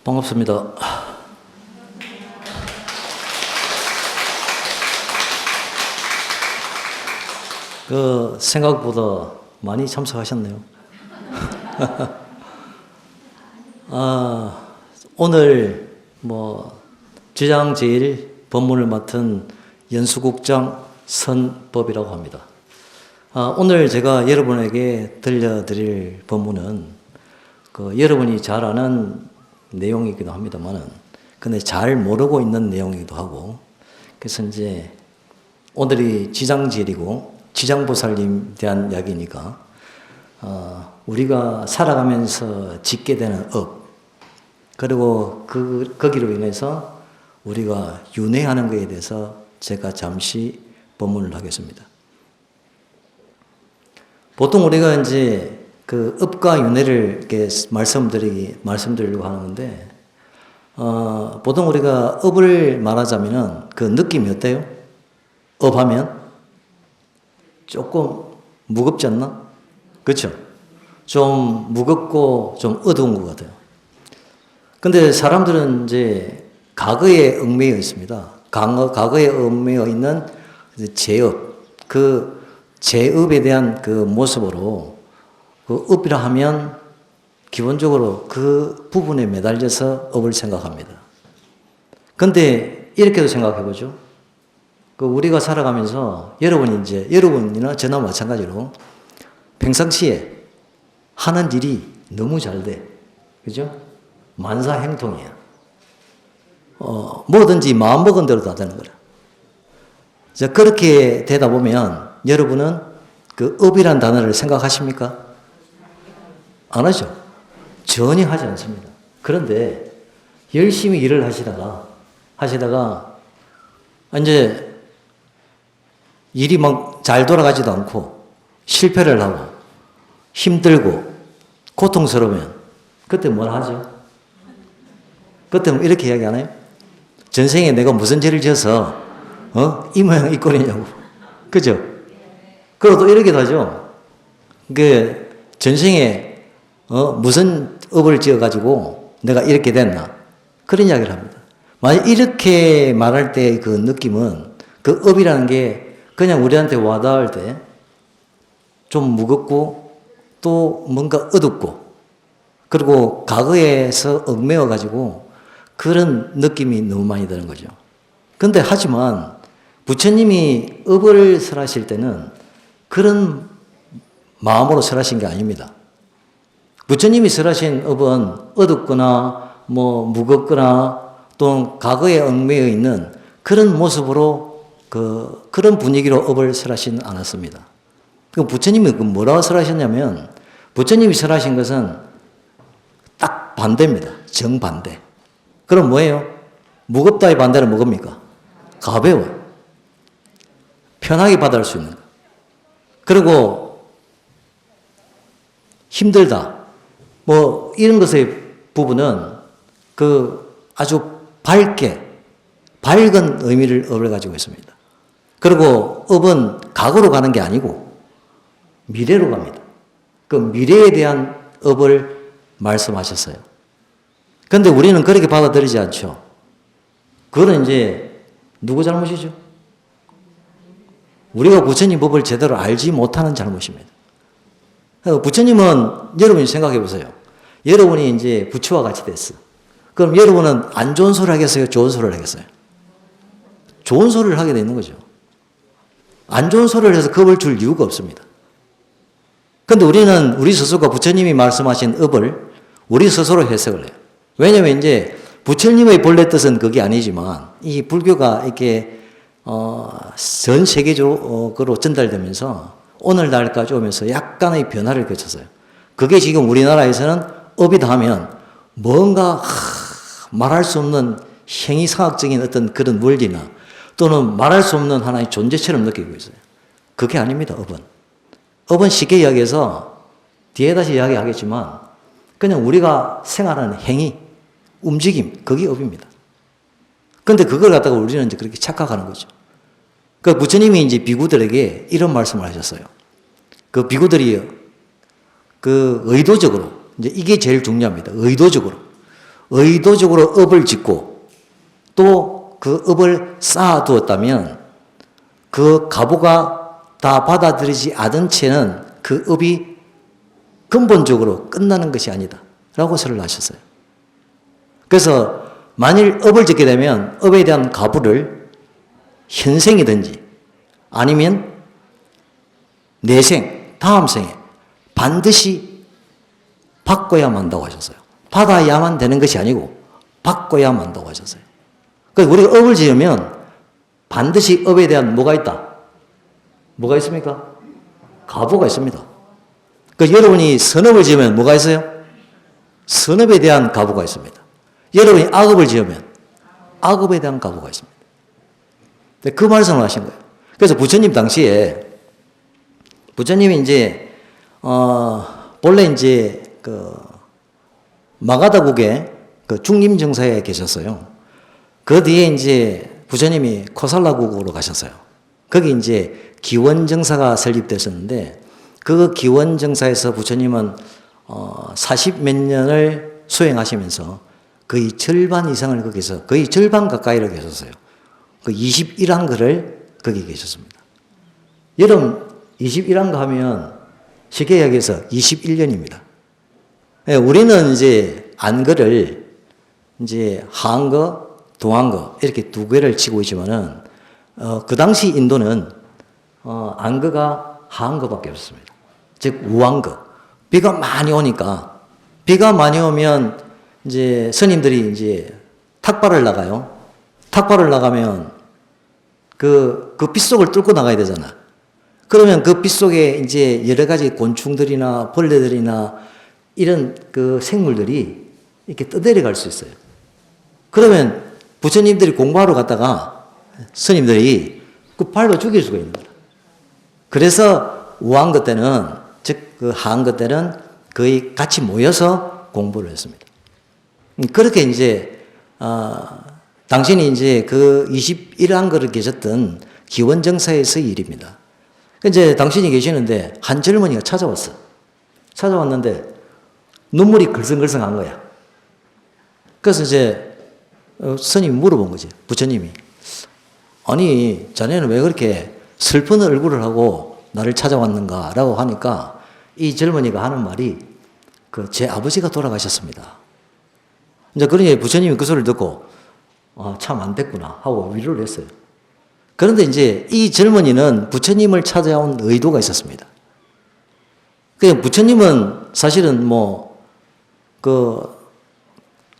반갑습니다. 생각보다 많이 참석하셨네요. 오늘 지장제일 법문을 맡은 연수국장 선법이라고 합니다. 오늘 제가 여러분에게 들려드릴 법문은 여러분이 잘 아는 내용이기도 합니다만은 근데 잘 모르고 있는 내용이기도 하고, 그래서 이제 오늘이 지장제일이고 지장보살님 대한 이야기니까 우리가 살아가면서 짓게 되는 업, 그리고 거기로 인해서 우리가 윤회하는 것에 대해서 제가 잠시 법문을 하겠습니다. 보통 우리가 이제 업과 윤회를 이렇게 말씀드리려고 하는 건데, 보통 우리가 업을 말하자면은 그 느낌이 어때요? 업하면 조금 무겁지 않나? 그렇죠? 좀 무겁고 좀 어두운 것 같아요. 근데 사람들은 이제 과거에 얽매여 있습니다. 과거에 얽매여 있는 제업, 그 제업에 대한 그 모습으로 업이라 하면 기본적으로 그 부분에 매달려서 업을 생각합니다. 근데 이렇게도 생각해 보죠. 우리가 살아가면서 여러분이나 저나 마찬가지로 평상시에 하는 일이 너무 잘 돼. 그죠? 만사행통이야. 뭐든지 마음먹은 대로 다 되는 거라. 자, 그렇게 되다 보면 여러분은 그 업이란 단어를 생각하십니까? 안 하죠? 전혀 하지 않습니다. 그런데 열심히 일을 하시다가 이제 일이 막 잘 돌아가지도 않고 실패를 하고 힘들고 고통스러우면 그때 뭘 하죠? 그때 이렇게 이야기 하나요? 전생에 내가 무슨 죄를 지어서 이 모양 이 꼴이냐고. 그죠? 그리고 또 이렇게도 하죠. 전생에 무슨 업을 지어가지고 내가 이렇게 됐나. 그런 이야기를 합니다. 만약 이렇게 말할 때 그 느낌은 그 업이라는 게 그냥 우리한테 와닿을 때 좀 무겁고 또 뭔가 어둡고, 그리고 과거에서 얽매여가지고 그런 느낌이 너무 많이 드는 거죠. 근데 하지만 부처님이 업을 설하실 때는 그런 마음으로 설하신 게 아닙니다. 부처님이 설하신 업은 어둡거나 무겁거나 또 과거에 얽매여 있는 그런 모습으로 그런 분위기로 업을 설하지는 않았습니다. 부처님이 뭐라고 설하셨냐면, 부처님이 설하신 것은 딱 반대입니다. 정반대. 그럼 뭐예요? 무겁다의 반대는 뭡니까? 가벼워. 편하게 받아들일 수 있는 거. 그리고 힘들다. 이런 것의 부분은 아주 밝은 업을 가지고 있습니다. 그리고 업은 과거로 가는 게 아니고 미래로 갑니다. 그 미래에 대한 업을 말씀하셨어요. 그런데 우리는 그렇게 받아들이지 않죠. 그거는 이제 누구 잘못이죠? 우리가 부처님 법을 제대로 알지 못하는 잘못입니다. 부처님은 여러분이 생각해 보세요. 여러분이 이제 부처와 같이 됐어. 그럼 여러분은 안 좋은 소리를 하겠어요? 좋은 소리를 하겠어요? 좋은 소리를 하게 되는 거죠. 안 좋은 소리를 해서 겁을 줄 이유가 없습니다. 그런데 우리 스스로가 부처님이 말씀하신 업을 우리 스스로 해석을 해요. 왜냐하면 이제 부처님의 본래 뜻은 그게 아니지만 이 불교가 이렇게 전 세계적으로 전달되면서 오늘날까지 오면서 약간의 변화를 거쳤어요. 그게 지금 우리나라에서는 업이다 하면 뭔가 말할 수 없는 행위사학적인 어떤 그런 원리나 또는 말할 수 없는 하나의 존재처럼 느끼고 있어요. 그게 아닙니다, 업은. 업은 쉽게 이야기해서 뒤에 다시 이야기하겠지만 그냥 우리가 생활하는 행위, 움직임, 그게 업입니다. 그런데 그걸 갖다가 우리는 이제 그렇게 착각하는 거죠. 부처님이 이제 비구들에게 이런 말씀을 하셨어요. 비구들이 의도적으로, 이제 이게 제일 중요합니다. 의도적으로 의도적으로 업을 짓고 또 그 업을 쌓아두었다면 그 가보가 다 받아들이지 않은 채는 그 업이 근본적으로 끝나는 것이 아니다 라고 설을 하셨어요. 그래서 만일 업을 짓게 되면 업에 대한 가부를 현생이든지 아니면 내생, 다음 생에 반드시 바꿔야만 한다고 하셨어요. 받아야만 되는 것이 아니고 바꿔야만 한다고 하셨어요. 그래서 우리가 업을 지으면 반드시 업에 대한 뭐가 있다? 뭐가 있습니까? 가부가 있습니다. 그래서 여러분이 선업을 지으면 뭐가 있어요? 선업에 대한 가부가 있습니다. 여러분이 악업을 지으면 악업에 대한 가부가 있습니다. 그 말씀을 하신 거예요. 그래서 부처님 당시에 부처님이 이제 본래 이제 그 마가다국에 그 중림정사에 계셨어요. 그 뒤에 이제 부처님이 코살라국으로 가셨어요. 거기 이제 기원정사가 설립됐었는데 그 기원정사에서 부처님은 40몇 년을 수행하시면서 거의 절반 이상을 거기서 거의 절반 가까이로 계셨어요. 그 21안거를 거기 계셨습니다. 여러분 21안거 하면 쉽게 이야기해서 21년입니다. 우리는 이제 안거를 이제 하안거, 동안거 이렇게 두 개를 치고 있지만은 그 당시 인도는 안거가 하안거밖에 없습니다. 즉 우안거. 비가 많이 오니까 비가 많이 오면 이제 스님들이 이제 탁발을 나가요. 탁발을 나가면 그 빗속을 뚫고 나가야 되잖아. 그러면 그 빗속에 이제 여러 가지 곤충들이나 벌레들이나 이런 그 생물들이 이렇게 떠내려갈 수 있어요. 그러면 부처님들이 공부하러 갔다가 스님들이 그 발로 죽일 수가 있는 거야. 그래서 우한거 때는, 즉 그 하한거 때는 거의 같이 모여서 공부를 했습니다. 그렇게 이제 당신이 이제 그 21안거를 계셨던 기원정사에서의 일입니다. 이제 당신이 계시는데 한 젊은이가 찾아왔어. 찾아왔는데 눈물이 글썽글썽한 거야. 그래서 이제 스님이 물어본 거지. 부처님이. 아니 자네는 왜 그렇게 슬픈 얼굴을 하고 나를 찾아왔는가 라고 하니까 이 젊은이가 하는 말이 제 아버지가 돌아가셨습니다. 이제 그러니 부처님이 그 소리를 듣고 참 안 됐구나 하고 위로를 했어요. 그런데 이제 이 젊은이는 부처님을 찾아온 의도가 있었습니다. 그 부처님은 사실은 그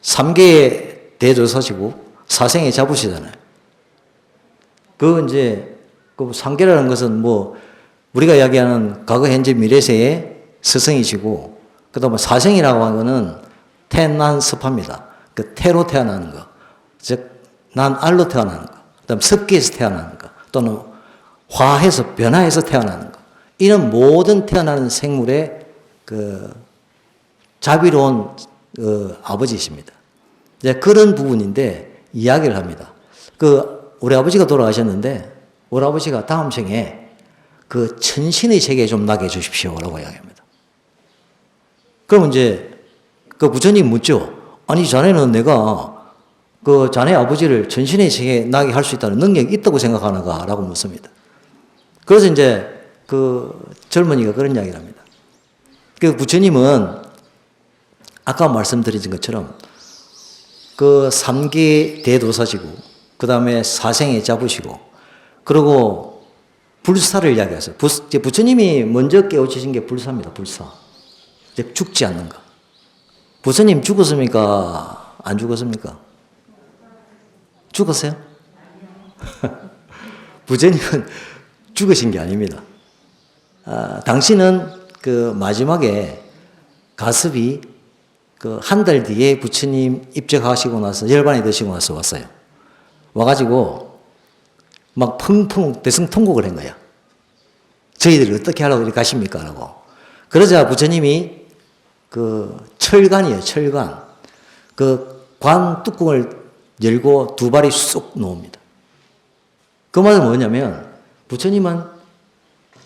3계의 대조사시고 사생에 잡으시잖아요. 그 이제 그 3계라는 것은 우리가 이야기하는 과거, 현재, 미래세의 스승이시고, 그 다음에 사생이라고 하는 거는 태난섭합니다. 그 태로 태어나는 거. 즉, 난 알로 태어나는 거. 그 다음 습기에서 태어나는 거. 또는 화해서, 변화해서 태어나는 거. 이런 모든 태어나는 생물의 그 자비로운 아버지이십니다. 이제 그런 부분인데 이야기를 합니다. 우리 아버지가 돌아가셨는데, 우리 아버지가 다음 생에 그 천신의 세계에 좀 나게 해주십시오. 라고 이야기합니다. 그럼 이제 그 부처님 묻죠. 아니, 자네는 내가 자네 아버지를 천신의 세계에 나게 할 수 있다는 능력이 있다고 생각하는가? 라고 묻습니다. 그래서 이제 그 젊은이가 그런 이야기를 합니다. 그 부처님은 아까 말씀드린 것처럼 그 3계 대도사시고, 그 다음에 사생에 잡으시고, 그리고 불사를 이야기하세요. 부처님이 먼저 깨우치신 게 불사입니다. 불사. 즉 죽지 않는 것. 부처님 죽었습니까? 안 죽었습니까? 죽었어요? 부처님은 죽으신 게 아닙니다. 당신은 그 마지막에 가습이 한 달 뒤에 부처님 입적하시고 나서 열반이 되시고 나서 왔어요. 와가지고 막 펑펑 대성통곡을 한 거야. 저희들이 어떻게 하라고 이렇게 가십니까? 라고. 그러자 부처님이 철관이에요, 철관. 관 뚜껑을 열고 두 발이 쑥 놓습니다. 그 말은 뭐냐면 부처님은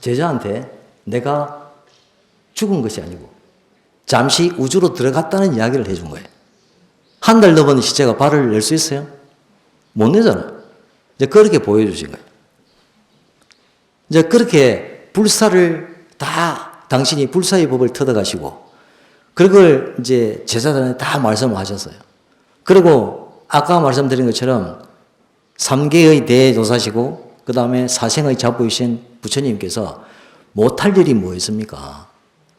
제자한테 내가 죽은 것이 아니고 잠시 우주로 들어갔다는 이야기를 해준 거예요. 한 달 넘은 시체가 발을 낼 수 있어요? 못 내잖아. 이제 그렇게 보여주신 거예요. 이제 그렇게 불사를 다 당신이 불사의 법을 터득하시고 그걸 이제 제사장에 다 말씀을 하셨어요. 그리고 아까 말씀드린 것처럼 3계의 대조사시고 그 다음에 사생의 자부이신 부처님께서 못할 일이 뭐였습니까?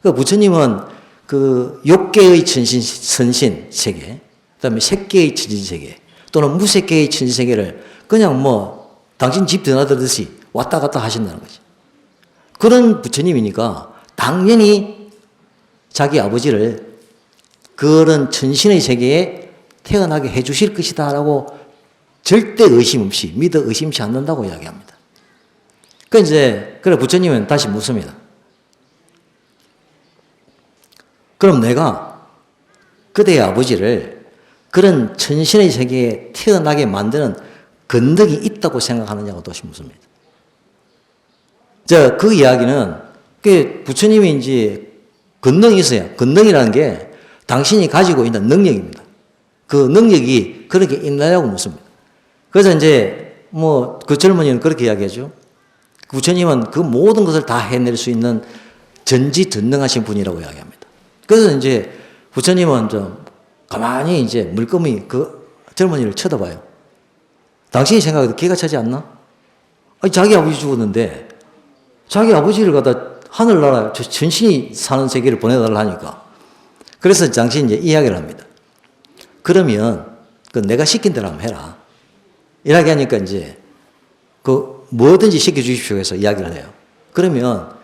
그 부처님은 그 6계의 선신 세계, 그 다음에 색계의 천신 세계 또는 무색계의 천신 세계를 그냥 뭐 당신 집 드나들듯이 왔다 갔다 하신다는 거지. 그런 부처님이니까 당연히 자기 아버지를 그런 천신의 세계에 태어나게 해 주실 것이다 라고 절대 의심 없이 믿어 의심치 않는다고 이야기합니다. 그래 부처님은 다시 묻습니다. 그럼 내가 그대의 아버지를 그런 천신의 세계에 태어나게 만드는 건덕이 있다고 생각하느냐고 다시 묻습니다. 그 이야기는 부처님이 이제 건능이 있어요. 건능이라는 게 당신이 가지고 있는 능력입니다. 그 능력이 그렇게 있나냐고 묻습니다. 그래서 이제 뭐 그 젊은이는 그렇게 이야기하죠. 부처님은 그 모든 것을 다 해낼 수 있는 전지전능하신 분이라고 이야기합니다. 그래서 이제 부처님은 좀 가만히 이제 물끄미 그 젊은이를 쳐다봐요. 당신이 생각해도 기가 차지 않나? 아니, 자기 아버지 죽었는데 자기 아버지를 갖다 하늘나라 전신이 사는 세계를 보내달라 하니까 그래서 당신이 이제 이야기를 합니다. 그러면 그 내가 시킨 대로 한번 해라. 이렇게 하니까 이제 그 뭐든지 시켜주십시오 해서 이야기를 해요. 그러면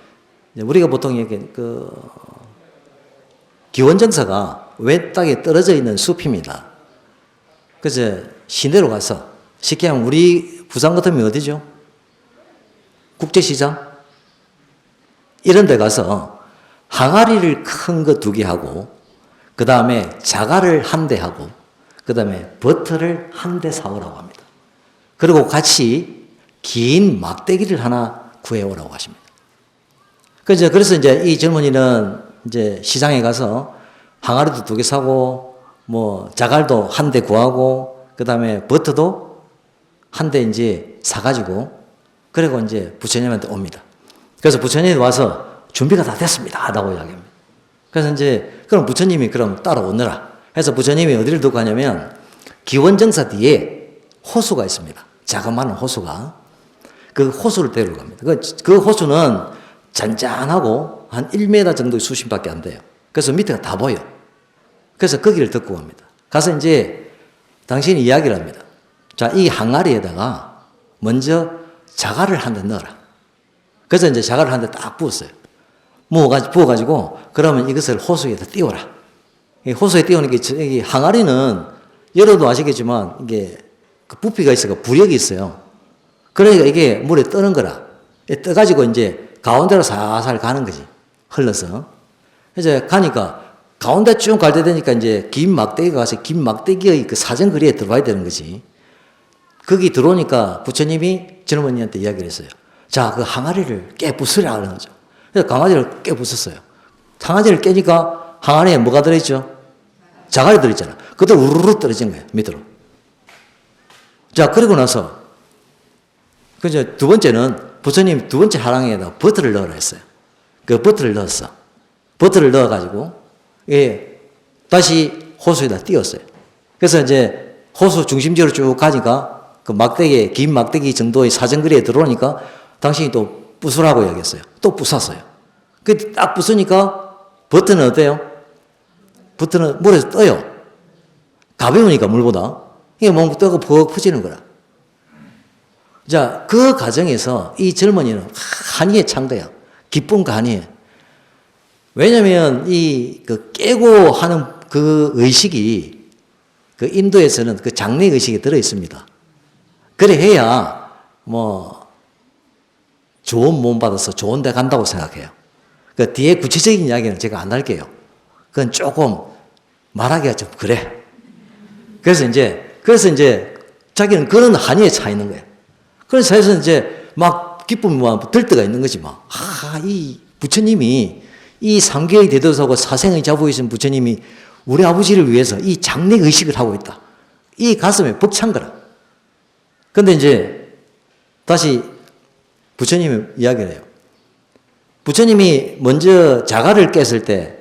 우리가 보통 이렇게 그 기원정사가 외 땅에 떨어져 있는 숲입니다. 그래서 시내로 가서 쉽게 하면 우리 부산 같으면 어디죠? 국제시장? 이런 데 가서 항아리를 큰 거 2개 하고 그 다음에 자갈을 1대 하고 그 다음에 버터를 1대 사오라고 합니다. 그리고 같이 긴 막대기를 하나 구해오라고 하십니다. 그래서 이제 이 젊은이는 이제 시장에 가서 항아리도 2개 사고 뭐 자갈도 1대 구하고 그 다음에 버터도 1대 이제 사가지고 그리고 이제 부처님한테 옵니다. 그래서 부처님이 와서 준비가 다 됐습니다. 라고 이야기합니다. 그래서 이제 그럼 부처님이 그럼 따라오느라 해서 부처님이 어디를 두고 가냐면 기원정사 뒤에 호수가 있습니다. 자그마한 호수가. 그 호수를 데리고 갑니다. 그 호수는 잔잔하고 한 1m 정도의 수심밖에 안 돼요. 그래서 밑에가 다 보여. 그래서 거기를 듣고 갑니다. 가서 이제 당신이 이야기를 합니다. 자, 이 항아리에다가 먼저 자갈을 1대 넣어라. 그래서 이제 자갈을 1대 딱 부었어요. 부어가지고 그러면 이것을 호수에다 띄워라. 호수에 띄우는 게 항아리는 여러도 아시겠지만 이게 그 부피가 있어서 부력이 있어요. 그러니까 이게 물에 뜨는 거라. 떠가지고 이제 가운데로 살살 가는 거지. 흘러서. 이제 가니까 가운데 쭉 갈 때 되니까 이제 긴 막대기가 가서 긴 막대기의 그 사정거리에 들어와야 되는 거지. 거기 들어오니까 부처님이 젊은이한테 이야기를 했어요. 자, 그 항아리를 깨부수라 그러는 거죠. 그래서 항아리를 깨부쉈어요. 항아리를 깨니까 항아리에 뭐가 들어있죠? 자갈이 들어있잖아. 그대로 우르르 떨어진 거예요. 밑으로. 자, 그러고 나서 그죠. 2번째는 부처님 2번째 하랑에다 버터를 넣으라 했어요. 그 버터를 넣었어. 버터를 넣어가지고 다시 호수에다 띄웠어요. 그래서 이제 호수 중심지로 쭉 가니까 그 막대기, 긴 막대기 정도의 사정거리에 들어오니까 당신이 또 부수라고 이야기했어요. 또 부쉈어요. 그 딱 부수니까 버터는 어때요? 버터는 물에서 떠요. 가벼우니까 물보다. 이게 몸 떠고 퍽 퍼지는 거라. 자, 그 과정에서 이 젊은이는 한이에 찬 거야. 기쁨과 한이에. 왜냐면 그 깨고 하는 그 의식이 그 인도에서는 그 장례 의식이 들어 있습니다. 그래 해야 뭐 좋은 몸 받아서 좋은 데 간다고 생각해요. 그 뒤에 구체적인 이야기는 제가 안 할게요. 그건 조금 말하기가 좀 그래. 그래서 이제 자기는 그런 한의에 차 있는 거예요. 그래서 사실은 이제 막 기쁨이 막 들 때가 있는 거지 막. 이 부처님이 이 3계의 대도사고 사생의 자부이신 부처님이 우리 아버지를 위해서 이 장례 의식을 하고 있다. 이 가슴에 벅찬 거라. 근데 이제 다시 부처님이 이야기를 해요. 부처님이 먼저 자갈을 깼을 때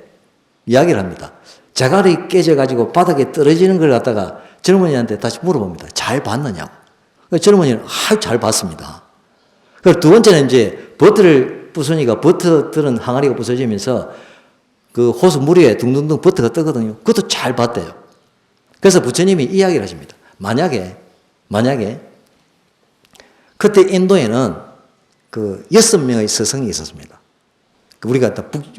이야기를 합니다. 자갈이 깨져가지고 바닥에 떨어지는 걸 갖다가 젊은이한테 다시 물어봅니다. 잘 봤느냐고. 젊은이는 잘 봤습니다. 그리고 두 번째는 이제 버트를 부수니까 버트들은 항아리가 부서지면서 그 호수 물 위에 둥둥둥 버트가 뜨거든요. 그것도 잘 봤대요. 그래서 부처님이 이야기를 하십니다. 만약에 그때 인도에는 그 6명의 스승이 있었습니다.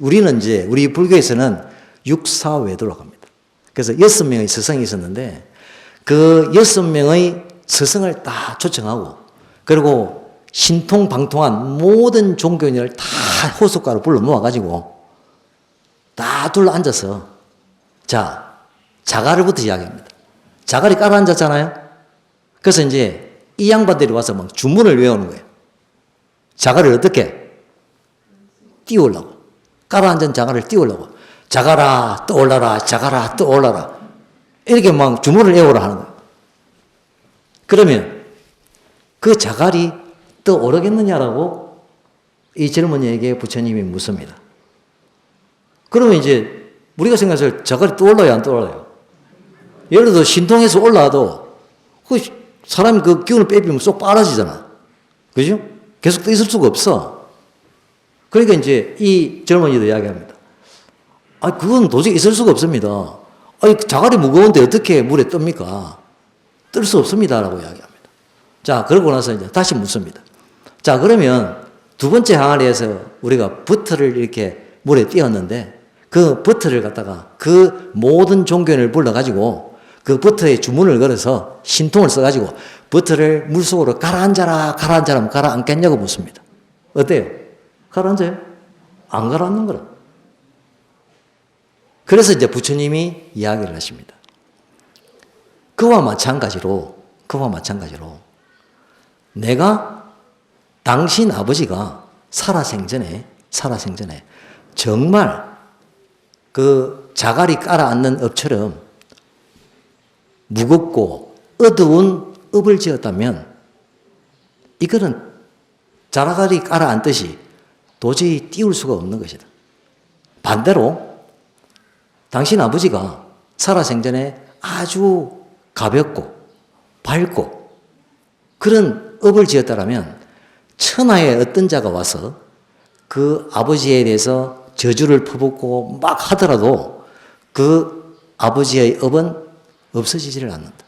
우리는 이제 우리 불교에서는 육사외도라고 합니다. 그래서 6명의 스승이 있었는데 그 6명의 스승을 다 초청하고 그리고 신통방통한 모든 종교인을 다 호숫가로 불러 모아가지고 다 둘러 앉아서 자, 자갈을부터 이야기합니다. 자갈이 깔아앉았잖아요. 그래서 이제 이 양반들이 와서 막 주문을 외우는 거예요. 자갈을 어떻게? 띄우려고. 깔아앉은 자갈을 띄우려고. 자갈아 떠올라라, 자갈아 떠올라라. 이렇게 막 주문을 외우라 하는 거예요. 그러면 그 자갈이 떠오르겠느냐라고 이 젊은이에게 부처님이 묻습니다. 그러면 이제 우리가 생각해서 자갈이 떠올라요, 안 떠올라요? 예를 들어 신통에서 올라와도 그 사람이 그 기운을 빼비면 쏙 빨아지잖아. 그죠? 계속 떠 있을 수가 없어. 그러니까 이제 이 젊은이도 이야기합니다. 그건 도저히 있을 수가 없습니다. 자갈이 무거운데 어떻게 물에 뜹니까? 뜰 수 없습니다라고 이야기합니다. 자, 그러고 나서 이제 다시 묻습니다. 자, 그러면 두 번째 항아리에서 우리가 버트를 이렇게 물에 띄었는데 그 버트를 갖다가 그 모든 종교인을 불러가지고 그 버트에 주문을 걸어서 신통을 써가지고 버트를 물속으로 가라앉아라 하면 가라앉겠냐고 묻습니다. 어때요? 가라앉아요? 안 가라앉는 거라. 그래서 이제 부처님이 이야기를 하십니다. 그와 마찬가지로 내가 당신 아버지가 살아생전에 정말 그 자갈이 깔아앉는 읍처럼 무겁고 어두운 읍을 지었다면 이거는 자갈이 깔아앉듯이 도저히 띄울 수가 없는 것이다. 반대로 당신 아버지가 살아생전에 아주 가볍고 밝고 그런 읍을 지었다라면 천하의 어떤 자가 와서 그 아버지에 대해서 저주를 퍼붓고 막 하더라도 그 아버지의 읍은 없어지지를 않는다.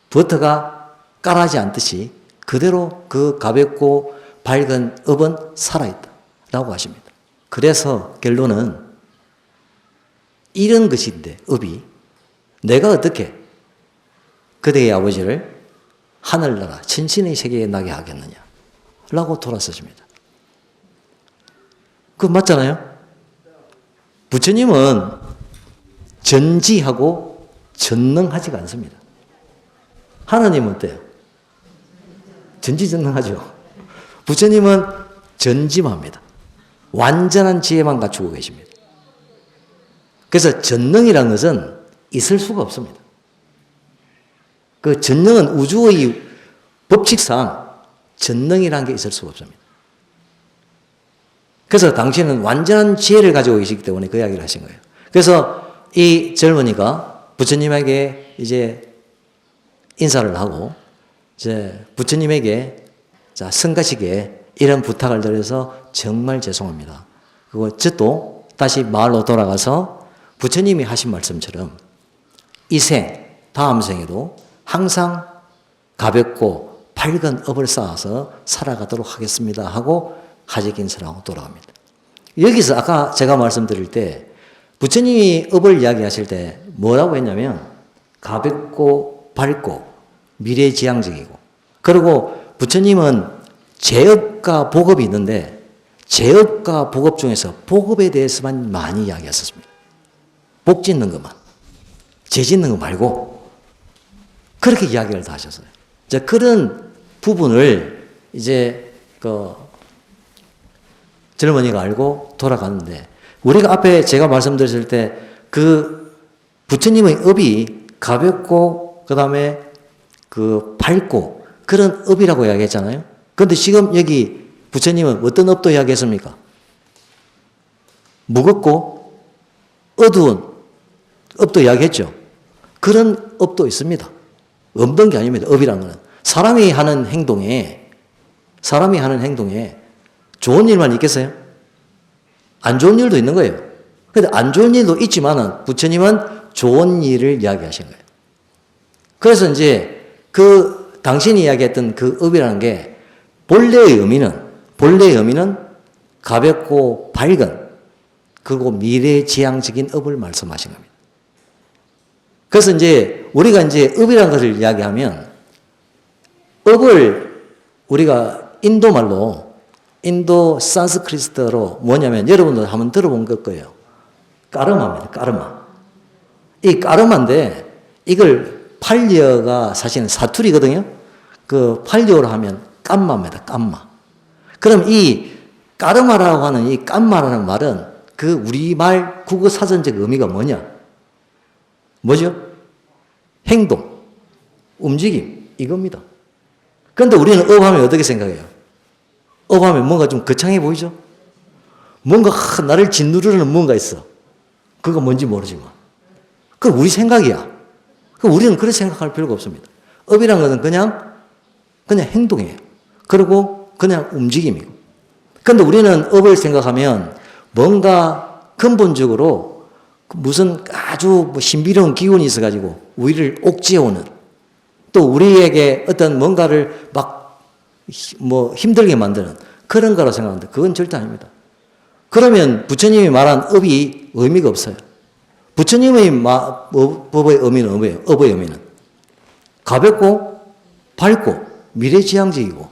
버터가 깔아지 않듯이 그대로 그 가볍고 밝은 읍은 살아있다 라고 하십니다. 그래서 결론은 이런 것인데 읍이 내가 어떻게 그대의 아버지를 하늘나라 천신의 세계에 나게 하겠느냐 라고 돌아서십니다. 그거 맞잖아요? 부처님은 전지하고 전능하지가 않습니다. 하나님은 어때요? 전지전능하죠. 부처님은 전지합니다. 완전한 지혜만 갖추고 계십니다. 그래서 전능이라는 것은 있을 수가 없습니다. 그 전능은 우주의 법칙상 전능이라는 게 있을 수가 없습니다. 그래서 당신은 완전한 지혜를 가지고 계시기 때문에 그 이야기를 하신 거예요. 그래서 이 젊은이가 부처님에게 이제 인사를 하고 이제 부처님에게 자, 성가시게 이런 부탁을 드려서 정말 죄송합니다. 그리고 저도 다시 마을로 돌아가서 부처님이 하신 말씀처럼 이 생, 다음 생에도 항상 가볍고 밝은 업을 쌓아서 살아가도록 하겠습니다 하고 하직인사하고 돌아갑니다. 여기서 아까 제가 말씀드릴 때 부처님이 업을 이야기하실 때 뭐라고 했냐면 가볍고 밝고 미래지향적이고 그리고 부처님은 제업과 복업이 있는데 제업과 복업 중에서 복업에 대해서만 많이 이야기했었습니다. 복 짓는 것만. 죄 짓는 거 말고 그렇게 이야기를 다 하셨어요. 이제 그런 부분을 이제 그 젊은이가 알고 돌아가는데 우리가 앞에 제가 말씀드렸을 때 그 부처님의 업이 가볍고 그다음에 그 밝고 그런 업이라고 이야기했잖아요. 그런데 지금 여기 부처님은 어떤 업도 이야기했습니까? 무겁고 어두운 업도 이야기했죠. 그런 업도 있습니다. 없는 게 아닙니다. 업이라는 거는. 사람이 하는 행동에 좋은 일만 있겠어요? 안 좋은 일도 있는 거예요. 그런데 안 좋은 일도 있지만은 부처님은 좋은 일을 이야기하신 거예요. 그래서 이제 그 당신이 이야기했던 그 업이라는 게 본래의 의미는 가볍고 밝은 그리고 미래지향적인 업을 말씀하신 겁니다. 그래서 이제 우리가 이제 업이라는 것을 이야기하면 업을 우리가 인도 말로 인도 산스크리트어로 뭐냐면 여러분들 한번 들어본 걸 거예요. 까르마입니다. 까르마. 이 까르마인데 이걸 팔려가 사실은 사투리거든요. 그 팔려로 하면 깜마입니다. 깜마. 그럼 이 까르마라고 하는 이 깜마라는 말은 그 우리말 국어 사전적 의미가 뭐냐? 뭐죠? 행동, 움직임 이겁니다. 그런데 우리는 업하면 어떻게 생각해요? 업하면 뭔가 좀 거창해 보이죠? 뭔가 나를 짓누르는 뭔가 있어. 그거 뭔지 모르지만. 그건 우리 생각이야. 그럼 우리는 그렇게 생각할 필요가 없습니다. 업이란 것은 그냥 행동이에요. 그리고 그냥 움직임이고. 그런데 우리는 업을 생각하면 뭔가 근본적으로 무슨 아주 신비로운 기운이 있어가지고 우리를 옥죄어오는 또 우리에게 어떤 뭔가를 힘들게 만드는 그런 거라고 생각하는데 그건 절대 아닙니다. 그러면 부처님이 말한 업이 의미가 없어요. 부처님의 업의 의미는 뭐예요? 업의 의미는 가볍고 밝고 미래지향적이고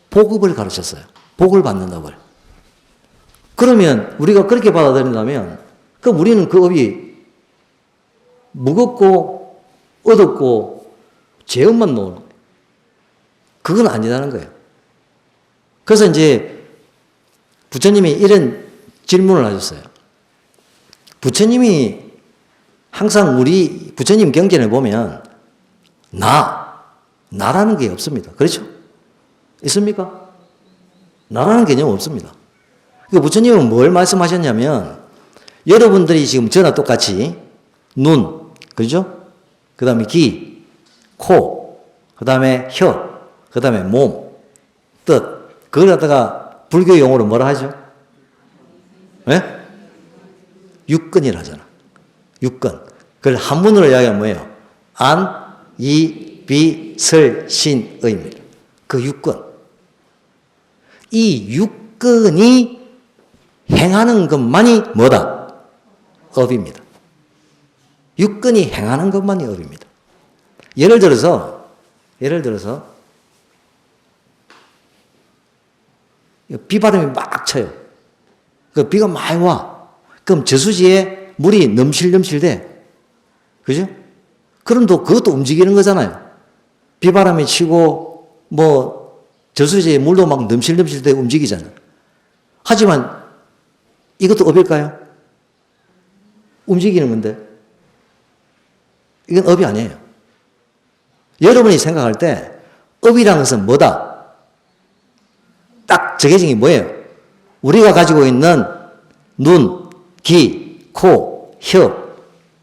복업을 가르쳤어요. 복을 받는 업을. 그러면 우리가 그렇게 받아들인다면 그럼 우리는 그 업이 무겁고 어둡고 죄업만 놓는 거예요. 그건 아니라는 거예요. 그래서 이제 부처님이 이런 질문을 하셨어요. 부처님이 항상 부처님 경전에 보면 나라는 게 없습니다. 그렇죠? 있습니까? 나라는 개념 없습니다. 그러니까 부처님은 뭘 말씀하셨냐면 여러분들이 지금 저나 똑같이 눈, 그죠? 그 다음에 귀, 코, 그 다음에 혀, 그 다음에 몸, 뜻. 그걸 갖다가 불교 용어로 뭐라 하죠? 예? 육근이라 하잖아. 육근. 그걸 한문으로 이야기하면 뭐예요? 안, 이, 비, 설, 신, 의입니다. 그 육근. 이 육근이 행하는 것만이 뭐다? 업입니다. 육근이 행하는 것만이 업입니다. 예를 들어서 비바람이 막 쳐요. 그 비가 많이 와. 그럼 저수지에 물이 넘실넘실 돼. 그죠? 그럼 또 그것도 움직이는 거잖아요. 비바람이 치고 저수지에 물도 막 넘실넘실 돼 움직이잖아. 하지만 이것도 업일까요? 움직이는 건데. 이건 업이 아니에요. 여러분이 생각할 때 업이라는 것은 뭐다? 딱 정해진 게 뭐예요? 우리가 가지고 있는 눈, 귀, 코, 혀,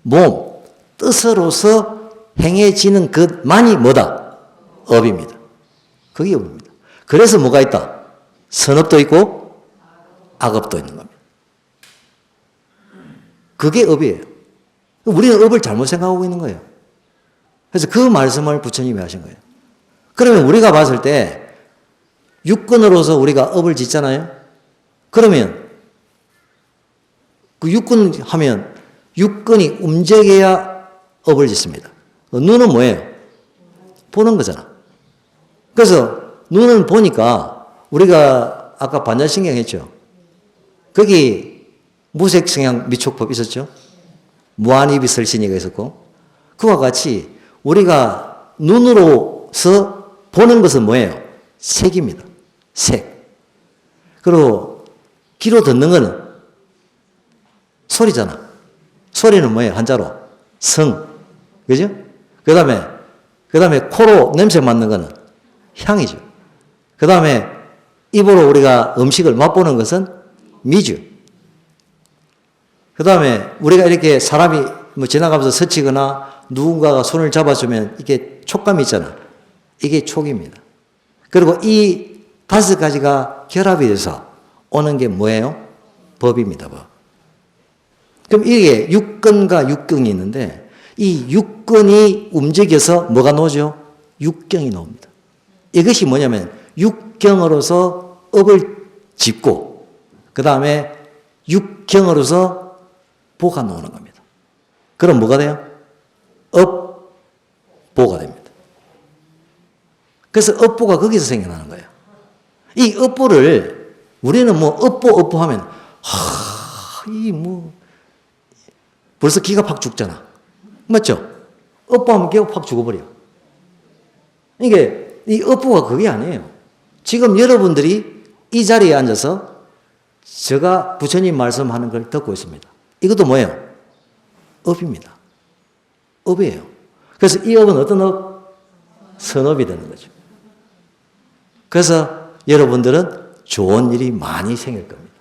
몸, 뜻으로서 행해지는 것만이 뭐다? 업입니다. 그게 업입니다. 그래서 뭐가 있다? 선업도 있고 악업도 있는 겁니다. 그게 업이에요. 우리는 업을 잘못 생각하고 있는 거예요. 그래서 그 말씀을 부처님이 하신 거예요. 그러면 우리가 봤을 때 육근으로서 우리가 업을 짓잖아요. 그러면 그 육근 하면 육근이 움직여야 업을 짓습니다. 눈은 뭐예요? 보는 거잖아. 그래서 눈은 보니까 우리가 아까 반자신경 했죠. 거기 무색성향 미촉법 있었죠. 무한이비설신이가 있었고 그와 같이 우리가 눈으로서 보는 것은 뭐예요? 색입니다. 색. 그리고 귀로 듣는 거는 소리잖아. 소리는 뭐예요? 한자로 성. 그죠? 그 다음에 코로 냄새 맡는 거는 향이죠. 그 다음에 입으로 우리가 음식을 맛보는 것은 미죠. 그 다음에 우리가 이렇게 사람이 뭐 지나가면서 스치거나 누군가가 손을 잡아주면 이게 촉감이 있잖아. 이게 촉입니다. 그리고 이 5가지가 결합이 돼서 오는 게 뭐예요? 법입니다. 법. 그럼 이게 육근과 육경이 있는데 이 육근이 움직여서 뭐가 나오죠? 육경이 나옵니다. 이것이 뭐냐면 육경으로서 업을 짓고 그 다음에 육경으로서 보가 나오는 겁니다. 그럼 뭐가 돼요? 업보가 됩니다. 그래서 업보가 거기서 생겨나는 거예요. 이 업보를 우리는 뭐 업보 하면 벌써 기가 팍 죽잖아. 맞죠? 업보하면 기가 팍 죽어버려. 이게 이 업보가 그게 아니에요. 지금 여러분들이 이 자리에 앉아서 제가 부처님 말씀하는 걸 듣고 있습니다. 이것도 뭐예요? 업입니다. 업이에요. 그래서 이 업은 어떤 업? 선업이 되는 거죠. 그래서 여러분들은 좋은 일이 많이 생길 겁니다.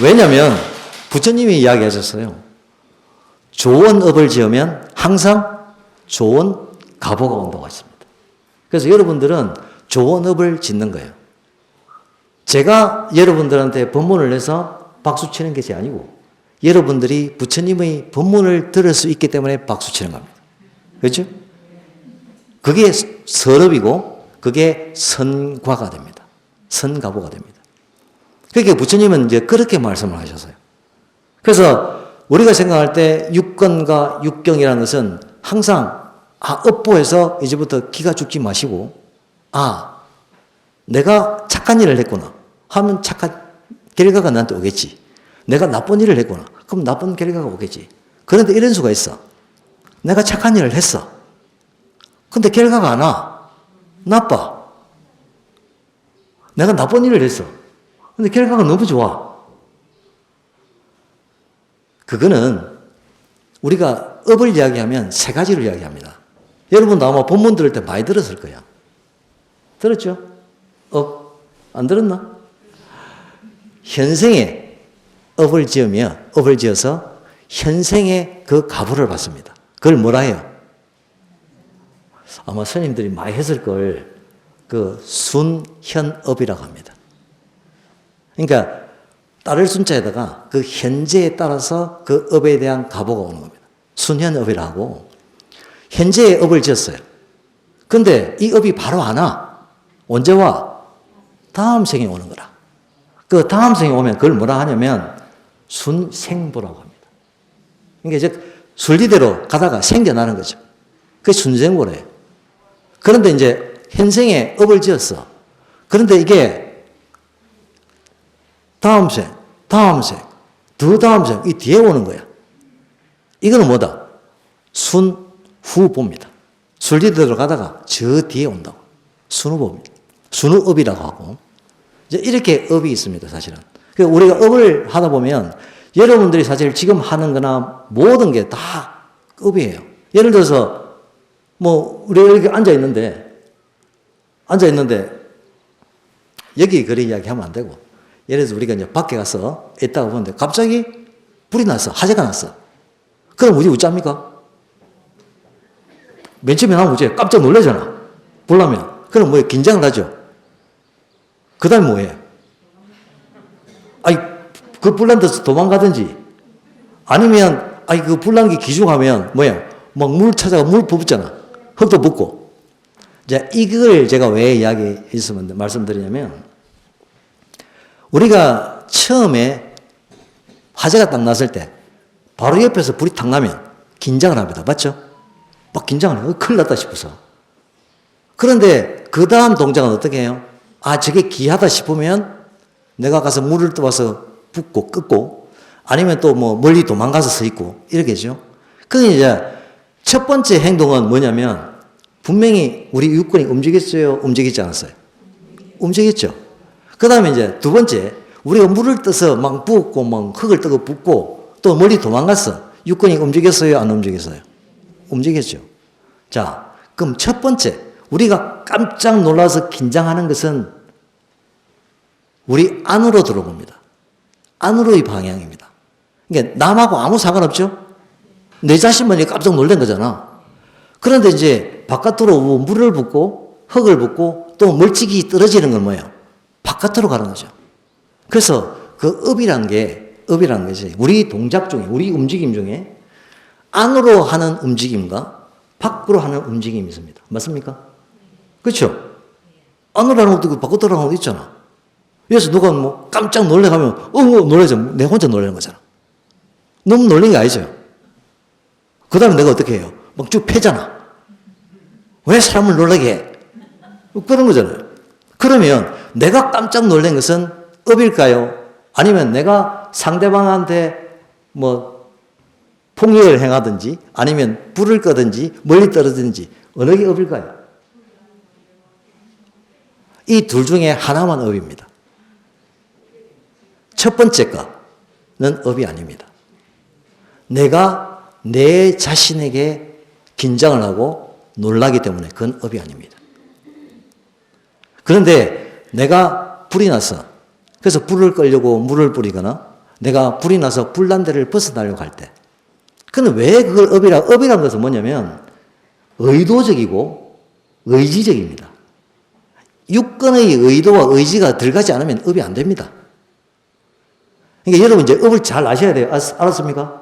왜냐하면 부처님이 이야기하셨어요. 좋은 업을 지으면 항상 좋은 가보가 온다고 했습니다. 그래서 여러분들은 좋은 업을 짓는 거예요. 제가 여러분들한테 법문을 내서 박수 치는 것이 아니고 여러분들이 부처님의 법문을 들을 수 있기 때문에 박수 치는 겁니다. 그렇죠? 그게 설업이고 그게 선과가 됩니다. 선가보가 됩니다. 그러니까 부처님은 이제 그렇게 말씀을 하셨어요. 그래서 우리가 생각할 때 육건과 육경이라는 것은 항상 업보에서 이제부터 기가 죽지 마시고 내가 착한 일을 했구나 하면 착한 결과가 나한테 오겠지. 내가 나쁜 일을 했구나 그럼 나쁜 결과가 오겠지. 그런데 이런 수가 있어. 내가 착한 일을 했어. 근데 결과가 안 와. 나빠. 내가 나쁜 일을 했어. 근데 결과가 너무 좋아. 그거는 우리가 업을 이야기하면 3가지를 이야기합니다. 여러분도 아마 본문 들을 때 많이 들었을 거야. 들었죠? 업. 안 들었나? 현생에 업을 지어서 현생에 그 가보를 받습니다. 그걸 뭐라 해요? 아마 스님들이 많이 했을 걸 그 순현업이라고 합니다. 그러니까 따를 순자에다가 그 현재에 따라서 그 업에 대한 가보가 오는 겁니다. 순현업이라고 현재의 업을 지었어요. 근데 이 업이 바로 안 와. 언제 와? 다음 생에 오는 거라. 그 다음 생에 오면 그걸 뭐라 하냐면 순생보라고 합니다. 그러니까 이제 순리대로 가다가 생겨나는 거죠. 그게 순생보래요. 그런데 이제 현생에 업을 지었어. 그런데 이게 다음 생, 더 다음 생, 이 뒤에 오는 거야. 이거는 뭐다? 순후보입니다. 순리대로 가다가 저 뒤에 온다고. 순후보입니다. 순후업이라고 하고. 이제 이렇게 업이 있습니다, 사실은. 그러니까 우리가 업을 하다 보면 여러분들이 사실 지금 하는 거나 모든 게 다 업이에요. 예를 들어서 뭐 우리가 이렇게 앉아 있는데 여기 그런 이야기 하면 안 되고 예를 들어서 우리가 이제 밖에 가서 있다가 보는데 갑자기 불이 났어. 화재가 났어. 그럼 우리 어쩝니까? 맨 처음에 나면 어째 깜짝 놀라잖아. 불나면. 그럼 뭐 긴장을 하죠. 그 다음에 뭐해? 그 불난 데서 도망가든지 아니면 그 불난 게 기중하면 뭐야? 막 물 찾아가 물 부었잖아. 흙도 붓고. 자, 이걸 제가 왜 이야기했으면 말씀드리냐면 우리가 처음에 화재가 딱 났을 때 바로 옆에서 불이 탁 나면 긴장을 합니다. 맞죠? 막 긴장을 해요. 큰일 났다 싶어서. 그런데 그 다음 동작은 어떻게 해요? 저게 기하다 싶으면 내가 가서 물을 떠와서 붓고 끄고 아니면 또 뭐 멀리 도망가서 서 있고 이렇게 죠. 그게 이제 첫 번째 행동은 뭐냐면 분명히 우리 육군이 움직였어요? 움직이지 않았어요? 움직였죠. 그 다음에 이제 두 번째 우리가 물을 떠서 막 부었고, 막 흙을 떠고 붓고, 또 멀리 도망갔어. 육군이 움직였어요? 안 움직였어요? 움직였죠. 자, 그럼 첫 번째, 우리가 깜짝 놀라서 긴장하는 것은 우리 안으로 들어옵니다. 안으로의 방향입니다. 그러니까 남하고 아무 상관없죠? 내 자신만이 깜짝 놀란 거잖아. 그런데 이제 바깥으로 물을 붓고 흙을 붓고 또 멀찍이 떨어지는 건 뭐예요? 바깥으로 가는 거죠. 그래서 그 업이란 것이 우리 동작 중에, 우리 움직임 중에 안으로 하는 움직임과 밖으로 하는 움직임이 있습니다. 맞습니까? 그렇죠? 안으로 하는 것도 있고 밖으로 하는 것도 있잖아. 그래서 누가 뭐 깜짝 놀래가면 놀라죠. 내 혼자 놀라는 거잖아. 너무 놀란 게 아니죠. 그 다음에 내가 어떻게 해요? 막 쭉 패잖아. 왜 사람을 놀라게 해? 그런 거잖아요. 그러면 내가 깜짝 놀란 것은 업일까요? 아니면 내가 상대방한테 뭐 폭력을 행하든지 아니면 불을 끄든지 멀리 떨어지든지 어느 게 업일까요? 이 둘 중에 하나만 업입니다. 첫 번째 거는 업이 아닙니다. 내가 내 자신에게 긴장을 하고 놀라기 때문에 그건 업이 아닙니다. 그런데 내가 불이 나서 그래서 불을 끌려고 물을 뿌리거나 내가 불이 나서 불난데를 벗어나려고 할 때 그는 왜 그걸 업이라는 것은 뭐냐면 의도적이고 의지적입니다. 육건의 의도와 의지가 들어가지 않으면 업이 안 됩니다. 그러니까 여러분 이제 업을 잘 아셔야 돼요. 알았습니까?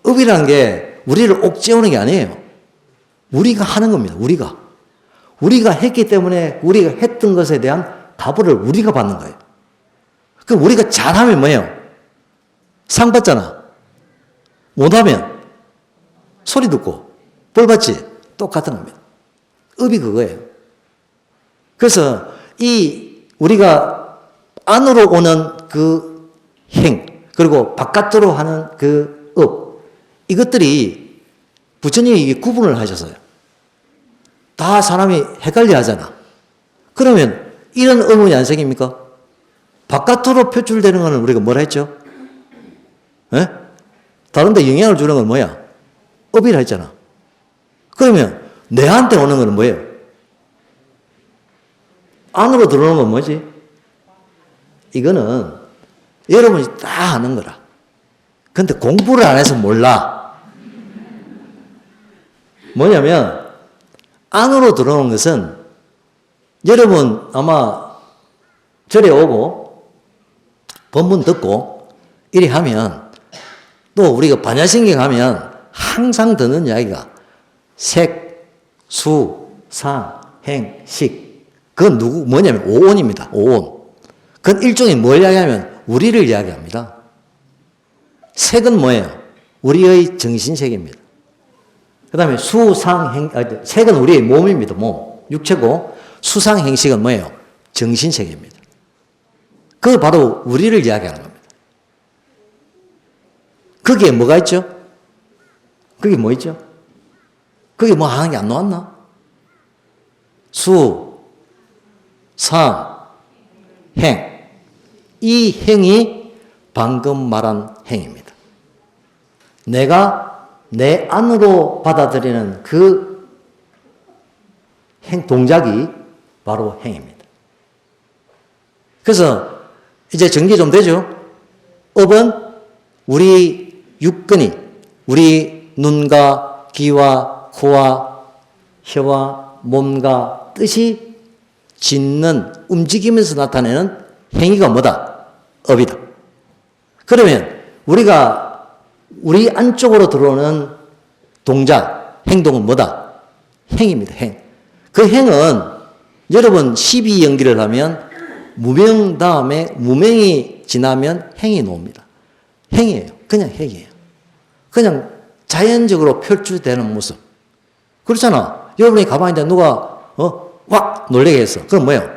업이라는 게 우리를 옥죄우는 게 아니에요. 우리가 하는 겁니다. 우리가 했기 때문에 우리가 했던 것에 대한 답을 우리가 받는 거예요. 그럼 우리가 잘하면 뭐예요? 상 받잖아. 못하면 소리 듣고 벌 받지? 똑같은 겁니다. 업이 그거예요. 그래서 우리가 안으로 오는 그 그리고 바깥으로 하는 그 이것들이 부처님이 구분을 하셨어요. 다 사람이 헷갈려 하잖아. 그러면 이런 업은 안 생깁니까? 바깥으로 표출되는 거는 우리가 뭐라 했죠? 에? 다른 데 영향을 주는 건 뭐야? 업이라 했잖아. 그러면 내한테 오는 거는 뭐예요? 안으로 들어오는 건 뭐지? 이거는 여러분이 다 아는 거라. 근데 공부를 안 해서 몰라. 뭐냐면 안으로 들어오는 것은 여러분 아마 절에 오고 본문 듣고 이리 하면 또 우리가 반야신경 하면 항상 듣는 이야기가 색, 수, 상, 행, 식. 그건 뭐냐면 오온입니다. 오온. 그건 일종의 뭘 이야기하면 우리를 이야기합니다. 색은 뭐예요? 우리의 정신색입니다. 그 다음에 색은 우리의 몸입니다. 몸. 육체고 수상행식은 뭐예요? 정신색입니다. 그게 바로 우리를 이야기하는 겁니다. 거기에 뭐가 있죠? 그게 뭐 있죠? 그게 뭐 하는 게 안 나왔나? 수, 상, 행. 이 행이 방금 말한 행입니다. 내가 내 안으로 받아들이는 그 동작이 바로 행입니다. 그래서 이제 정리 좀 되죠? 업은 우리 육근이 우리 눈과 귀와 코와 혀와 몸과 뜻이 짓는 움직이면서 나타내는 행위가 뭐다? 업이다. 그러면 우리가 우리 안쪽으로 들어오는 동작, 행동은 뭐다? 행입니다. 행. 그 행은 여러분 12연기를 하면 무명 다음에 무명이 지나면 행이 나옵니다. 행이에요. 그냥 행이에요. 그냥 자연적으로 표출되는 모습. 그렇잖아. 여러분이 가만히 있는데 누가 확 놀라게 했어. 그럼 뭐예요?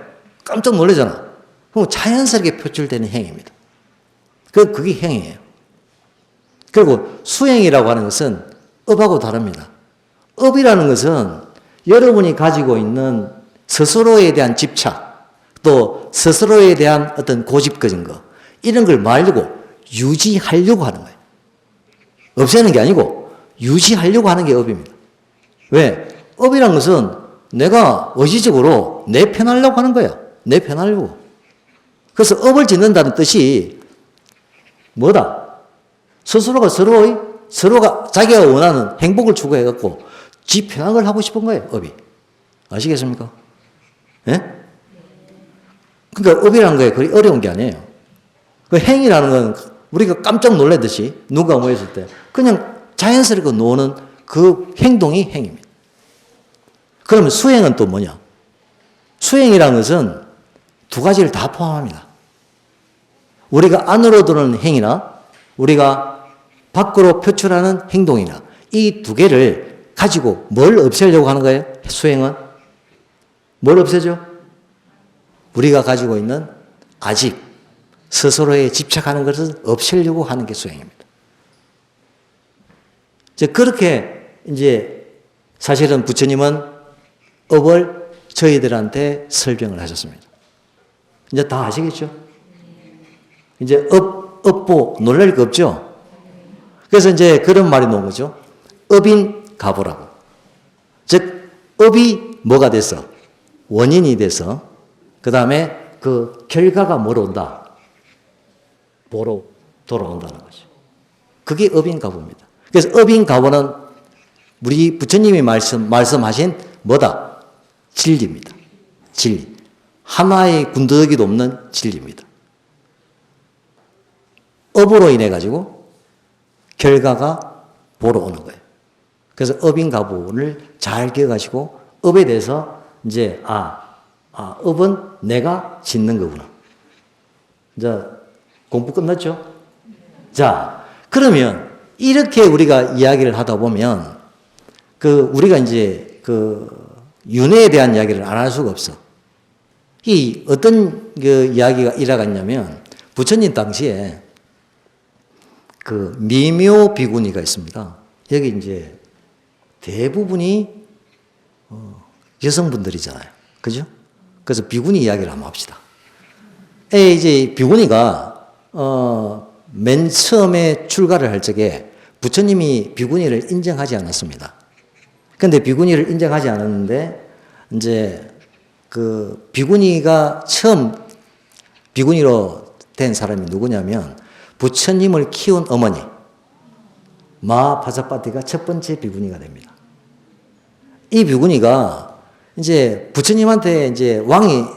깜짝 놀라잖아. 그럼 자연스럽게 표출되는 행입니다. 그게 행이에요. 그리고 수행이라고 하는 것은 업하고 다릅니다. 업이라는 것은 여러분이 가지고 있는 스스로에 대한 집착, 또 스스로에 대한 어떤 고집거진 거, 이런 걸 말려고 유지하려고 하는 거예요. 없애는 게 아니고 유지하려고 하는 게 업입니다. 왜? 업이란 것은 내가 의지적으로 내 편하려고 하는 거야. 내 편하려고. 그래서 업을 짓는다는 뜻이 뭐다? 서로가 자기가 원하는 행복을 추구해갖고 지 편한 걸 하고 싶은 거예요, 업이. 아시겠습니까? 예? 그러니까 업이라는 게 그리 어려운 게 아니에요. 그 행위라는 건 우리가 깜짝 놀라듯이 누가 모였을 때 그냥 자연스럽게 노는 그 행동이 행위입니다. 그러면 수행은 또 뭐냐? 수행이라는 것은 두 가지를 다 포함합니다. 우리가 안으로 들어오는 행위나 우리가 밖으로 표출하는 행동이나 이 두 개를 가지고 뭘 없애려고 하는 거예요? 수행은? 뭘 없애죠? 우리가 가지고 있는 아집, 스스로에 집착하는 것을 없애려고 하는 게 수행입니다. 이제 그렇게 이제 사실은 부처님은 업을 저희들한테 설명을 하셨습니다. 이제 다 아시겠죠? 이제 업보 놀랄 거 없죠? 그래서 이제 그런 말이 나온 거죠. 업인 가보라고. 즉, 업이 뭐가 돼서? 원인이 돼서, 그 다음에 그 결과가 뭐로 온다? 보로 돌아온다는 거죠. 그게 업인 가보입니다. 그래서 업인 가보는 우리 부처님이 말씀하신 뭐다? 진리입니다. 진리. 하나의 군더더기도 없는 진리입니다. 업으로 인해 가지고 결과가 보러 오는 거예요. 그래서 업인 가보를 잘 기억하시고 업에 대해서 이제 업은 내가 짓는 거구나. 이제 공부 끝났죠? 자, 그러면 이렇게 우리가 이야기를 하다 보면 우리가 이제 윤회에 대한 이야기를 안 할 수가 없어. 이 어떤 이야기가 일어났냐면 부처님 당시에 미묘 비구니가 있습니다. 여기 이제 대부분이 여성분들이잖아요. 그죠? 그래서 비구니 이야기를 한번 합시다. 이제 비구니가 맨 처음에 출가를 할 적에 부처님이 비구니를 인정하지 않았습니다. 근데 비구니를 인정하지 않았는데 이제 비구니가 처음 비구니로 된 사람이 누구냐면 부처님을 키운 어머니 마파사파티가 첫 번째 비구니가 됩니다. 이 비구니가 이제 부처님한테 이제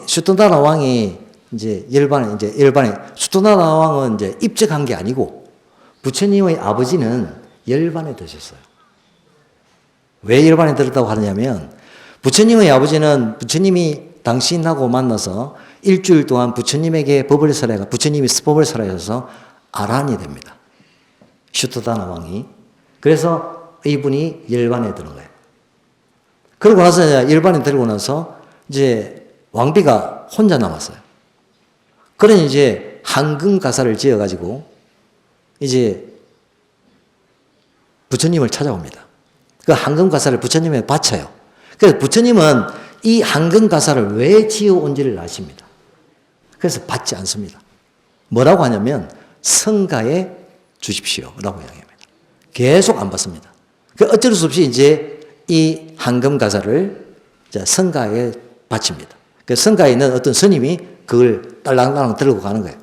수토다나 왕이 이제 열반에 수토다나 왕은 이제 입적한 게 아니고 부처님의 아버지는 열반에 드셨어요. 왜 열반에 들었다고 하느냐면 부처님의 아버지는 부처님이 당신하고 만나서 일주일 동안 부처님에게 법을 설해가 부처님이 법을 설해서 아란이 됩니다. 슈토다나 왕이. 그래서 이분이 열반에 드는 거예요. 그러고 나서 열반에 들고 나서 이제 왕비가 혼자 남았어요. 그러니 이제 한금 가사를 지어가지고 이제 부처님을 찾아옵니다. 그 한금 가사를 부처님에 바쳐요. 그래서 부처님은 이 한금 가사를 왜 지어온지를 아십니다. 그래서 받지 않습니다. 뭐라고 하냐면 성가에 주십시오라고 이야기합니다. 계속 안 받습니다. 어쩔 수 없이 이제 이 한금 가사를 성가에 바칩니다. 그 성가에 있는 어떤 스님이 그걸 딸랑딸랑 들고 가는 거예요.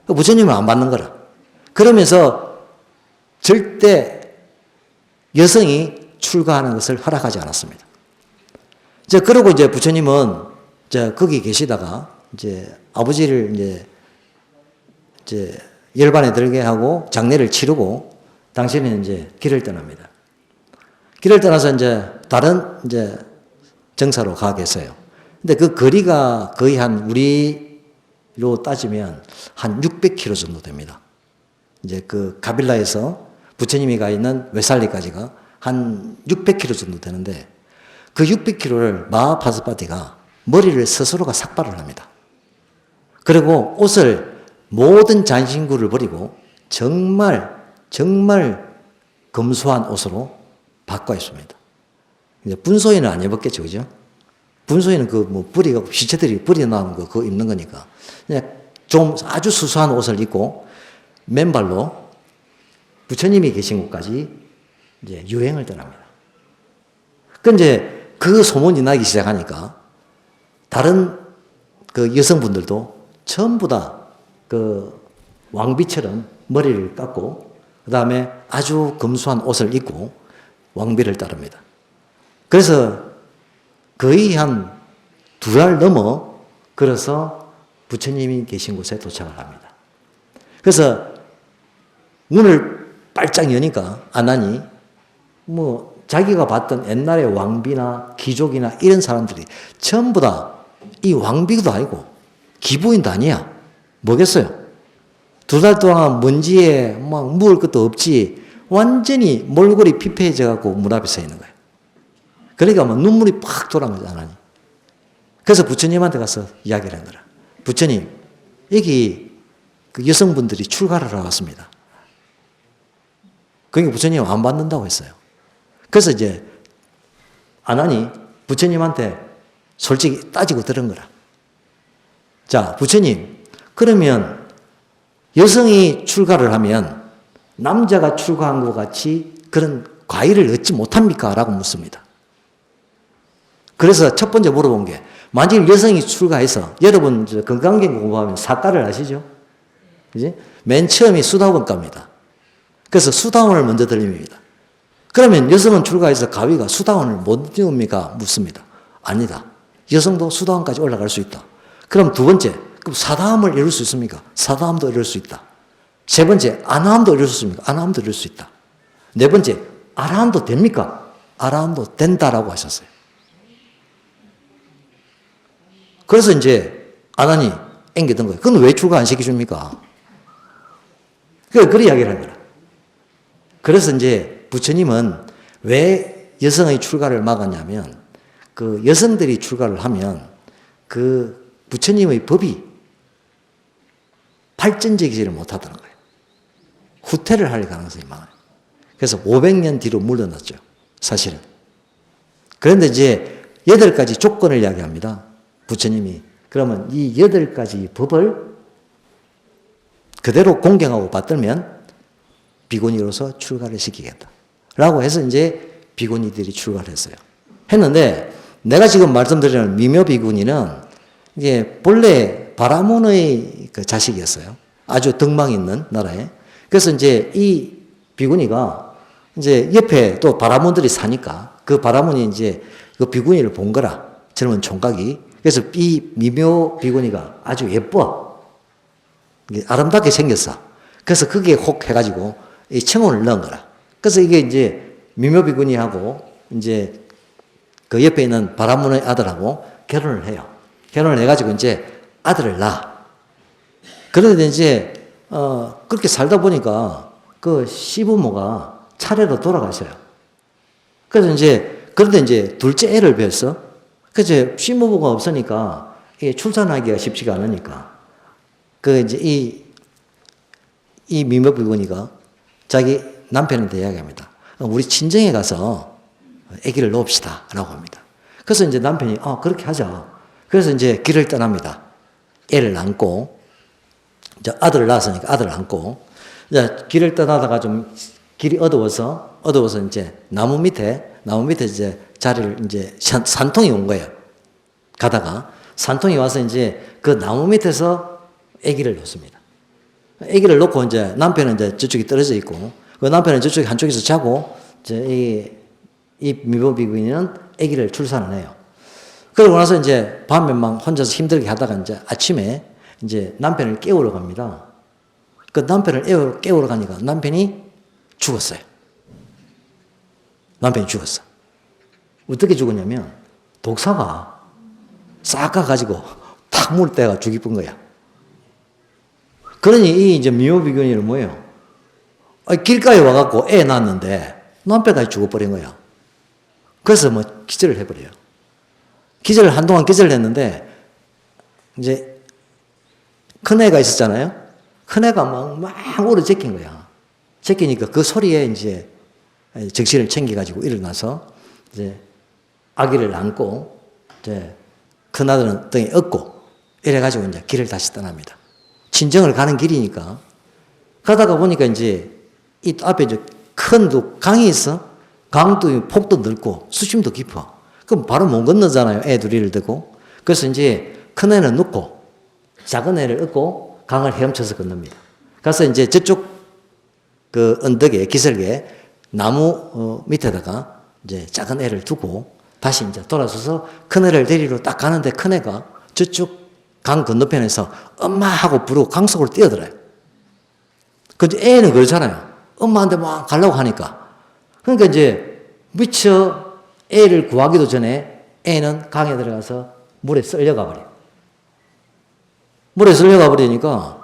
부처님은 안 받는 거라. 그러면서 절대 여성이 출가하는 것을 허락하지 않았습니다. 그러고 이제 부처님은 거기 계시다가 이제 아버지를 이제 열반에 들게 하고 장례를 치르고 당신은 이제 길을 떠납니다. 길을 떠나서 이제 다른 이제 정사로 가 계세요. 근데 그 거리가 거의 우리로 따지면 한 600km 정도 됩니다. 이제 가빌라에서 부처님이 가 있는 웨살리까지가 한 600km 정도 되는데 그 600km를 마하파스파티가 머리를 스스로가 삭발을 합니다. 그리고 옷을 모든 잔신구를 버리고 정말 검소한 옷으로 바꿔 입습니다. 이제 분소인은 안 입었겠죠, 그죠? 분소인은 뿌리가 시체들이 뿌리 나온 거 그거 입는 거니까 그냥 좀 아주 수수한 옷을 입고 맨발로 부처님이 계신 곳까지 이제 유행을 떠납니다. 이제 그 소문이 나기 시작하니까 다른 그 여성분들도 전부 다 그 왕비처럼 머리를 깎고 그 다음에 아주 검소한 옷을 입고 왕비를 따릅니다. 그래서 거의 한 2달 넘어 걸어서 부처님이 계신 곳에 도착을 합니다. 그래서 문을 빨짝 여니까 아난이 뭐 자기가 봤던 옛날의 왕비나 귀족이나 이런 사람들이 전부 다 이 왕비도 아니고 기부인도 아니야. 뭐겠어요? 2달 동안 먼지에 막 묵을 것도 없지 완전히 몰골이 피폐해져 갖고 문 앞에 서 있는 거예요. 그러니까 막 눈물이 팍 돌아온 거죠, 아난이. 그래서 부처님한테 가서 이야기를 한 거라. 부처님, 여기 그 여성분들이 출가를 하러 왔습니다. 그러니까 부처님 안 받는다고 했어요. 그래서 이제 아난이 부처님한테 솔직히 따지고 들은 거라. 자, 부처님, 그러면 여성이 출가를 하면 남자가 출가한 것 같이 그런 과일을 얻지 못합니까? 라고 묻습니다. 그래서 첫 번째 물어본 게 만일 여성이 출가해서 여러분 건강경 공부하면 사과를 아시죠? 그지? 맨 처음이 수다원가입니다. 그래서 수다원을 먼저 들립니다. 그러면 여성은 출가해서 가위가 수다원을 못 이룹니까? 묻습니다. 아니다. 여성도 수다원까지 올라갈 수 있다. 그럼 두 번째, 그럼 사다함을 이룰 수 있습니까? 사다함도 이룰 수 있다. 세 번째, 아나함도 이룰 수 있습니까? 아나함도 이룰 수 있다. 네 번째, 아라함도 됩니까? 아라함도 된다라고 하셨어요. 그래서 이제 아난이 앵겨든 거예요. 그건 왜 출가 안 시켜줍니까? 그래 이야기를 한 거라. 그래서 이제 부처님은 왜 여성의 출가를 막았냐면 그 여성들이 출가를 하면 그 부처님의 법이 발전적이지를 못하더라는 거예요. 후퇴를 할 가능성이 많아요. 그래서 500년 뒤로 물러났죠. 사실은. 그런데 이제 8가지 조건을 이야기합니다. 부처님이. 그러면 이 8가지 법을 그대로 공경하고 받들면 비구니로서 출가를 시키겠다. 라고 해서 이제 비구니들이 출가를 했어요. 했는데 내가 지금 말씀드리는 미묘 비구니는 이게 본래 바라몬의 그 자식이었어요. 아주 덕망 있는 나라에. 그래서 이제 이 비구니가 이제 옆에 또 바라몬들이 사니까 그 바라몬이 이제 그 비구니를 본 거라. 젊은 총각이. 그래서 이 미묘 비구니가 아주 예뻐. 아름답게 생겼어. 그래서 그게 혹 해가지고 이 청혼을 넣은 거라. 그래서 이게 이제 미묘 비구니하고 이제 그 옆에 있는 바라몬의 아들하고 결혼을 해요. 결혼을 해가지고 이제 아들을 낳아. 그런데 이제, 그렇게 살다 보니까 그 시부모가 차례로 돌아가셔요. 그래서 이제, 그런데 이제 둘째 애를 뵀어. 그래서 시부모가 없으니까 이게 출산하기가 쉽지가 않으니까 그 이제 이 미묘비구니가 자기 남편한테 이야기합니다. 우리 친정에 가서 아기를 놓읍시다. 라고 합니다. 그래서 이제 남편이, 그렇게 하자. 그래서 이제 길을 떠납니다. 애를 안고, 이제 아들을 낳았으니까 아들을 안고, 이제 길을 떠나다가 좀 길이 어두워서 이제 나무 밑에 이제 자리를 이제 산통이 온 거예요. 가다가 산통이 와서 이제 그 나무 밑에서 아기를 놓습니다. 아기를 놓고 이제 남편은 이제 저쪽에 떨어져 있고, 그 남편은 저쪽에 한쪽에서 자고, 이제 이 미묘비구니는 아기를 출산을 해요. 그러고 나서 이제 밤에 막 혼자서 힘들게 하다가 이제 아침에 이제 남편을 깨우러 갑니다. 그 남편을 깨우러 가니까 남편이 죽었어요. 남편이 죽었어. 어떻게 죽었냐면 독사가 싹 가가지고 탁 물 때가 죽이쁜 거야. 그러니 이 이제 미묘비구니는 뭐예요? 길가에 와갖고 애 낳았는데 남편까지 죽어버린 거야. 그래서 뭐 기절을 해버려요. 한동안 기절을 했는데 이제 큰애가 있었잖아요. 큰애가 막 울어 제낀 거야. 제끼니까 그 소리에 이제 정신을 챙겨가지고 일어나서 이제 아기를 안고 이제 큰아들은 등에 업고 이래가지고 이제 길을 다시 떠납니다. 친정을 가는 길이니까. 가다가 보니까 이제 이 앞에 이제 큰 강이 있어. 강도 폭도 넓고 수심도 깊어. 그럼 바로 못 건너잖아요. 애 둘이를 두고. 그래서 이제 큰 애는 눕고 작은 애를 업고 강을 헤엄쳐서 건넙니다. 가서 이제 저쪽 그 언덕에 기슭에 나무 밑에다가 이제 작은 애를 두고 다시 이제 돌아서서 큰 애를 데리러 딱 가는데 큰 애가 저쪽 강 건너편에서 엄마 하고 부르고 강 속으로 뛰어들어요. 근데 애는 그렇잖아요. 엄마한테 막 가려고 하니까. 그러니까 이제 미처 애를 구하기도 전에 애는 강에 들어가서 물에 쓸려가 버려요. 물에 쓸려가 버리니까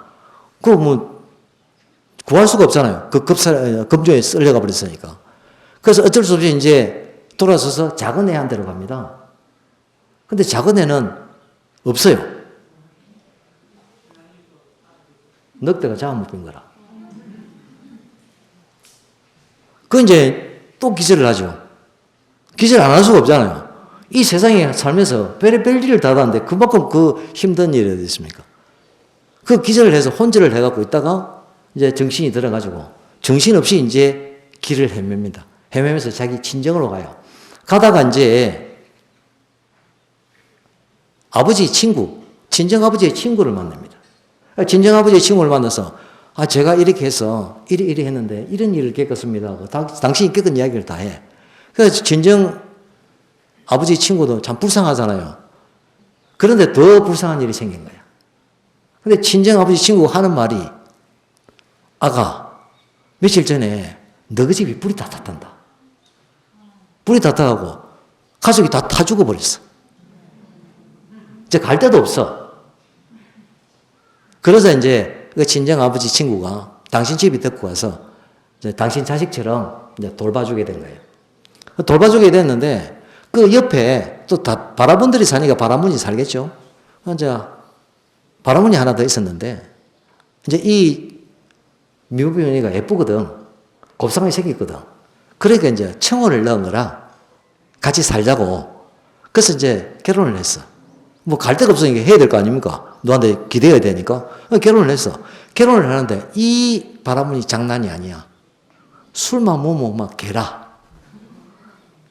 그거 뭐 구할 수가 없잖아요. 그 급조에 쓸려가 버렸으니까. 그래서 어쩔 수 없이 이제 돌아서서 작은 애한테로 갑니다. 근데 작은 애는 없어요. 늑대가 잡아먹힌 거라. 그 이제 또 기절을 하죠. 기절 안 할 수가 없잖아요. 이 세상에 살면서 별의별 일을 다 하는데 그만큼 그 힘든 일이 어디 있습니까? 그 기절을 해서 혼절을 해갖고 있다가 이제 정신이 들어가지고 정신없이 이제 길을 헤맵니다. 헤매면서 자기 친정으로 가요. 가다가 이제 아버지 친구, 친정 아버지의 친구를 만납니다. 친정 아버지의 친구를 만나서 제가 이렇게 해서 이리 했는데 이런 일을 겪었습니다 하고 당신이 겪은 이야기를 다 해. 그래서 친정 아버지 친구도 참 불쌍하잖아요. 그런데 더 불쌍한 일이 생긴 거야. 근데 친정 아버지 친구가 하는 말이 아가 며칠 전에 너희 집이 불이 다 탔단다. 불이 다 타고 가족이 다 타 죽어버렸어. 이제 갈 데도 없어. 그러자 이제 그 친정 아버지 친구가 당신 집에 데리고 와서 이제 당신 자식처럼 이제 돌봐주게 된 거예요. 돌봐주게 됐는데 그 옆에 또 다 바라본들이 사니까 바라문이 살겠죠. 이제 바라문이 하나 더 있었는데 이제 이 미호비언이가 예쁘거든. 곱상이 생겼거든. 그러니까 이제 청혼을 넣은 거라 같이 살자고. 그래서 이제 결혼을 했어. 뭐 갈 데가 없으니까 해야 될 거 아닙니까? 너한테 기대어야 되니까. 결혼을 했어. 결혼을 하는데 이 바라문이 장난이 아니야. 술만 먹으면 막 개라.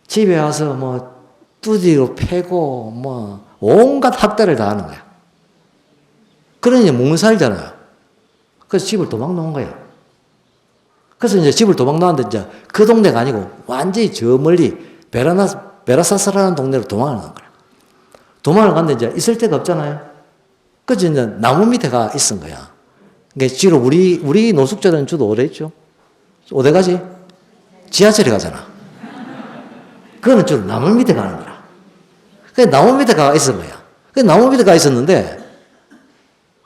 집에 와서 뭐 두드리고 패고 뭐 온갖 학대를 다 하는 거야. 그러니 먹는 살잖아요. 그래서 집을 도망 놓은 거야. 그래서 이제 집을 도망 나왔는데 이제 그 동네가 아니고 완전히 저 멀리 베라사스라는 동네로 도망을 간 거야. 도망을 갔는데 이제 있을 데가 없잖아요. 그래서 이제 나무 밑에 가 있은 거야. 그러니까 주로 우리 노숙자들은 주로 어디 있죠? 어디 가지? 지하철에 가잖아. 그거는 주로 나무 밑에 가는 거야. 그래서 나무 밑에 가 있은 거야. 그 나무 밑에 가 있었는데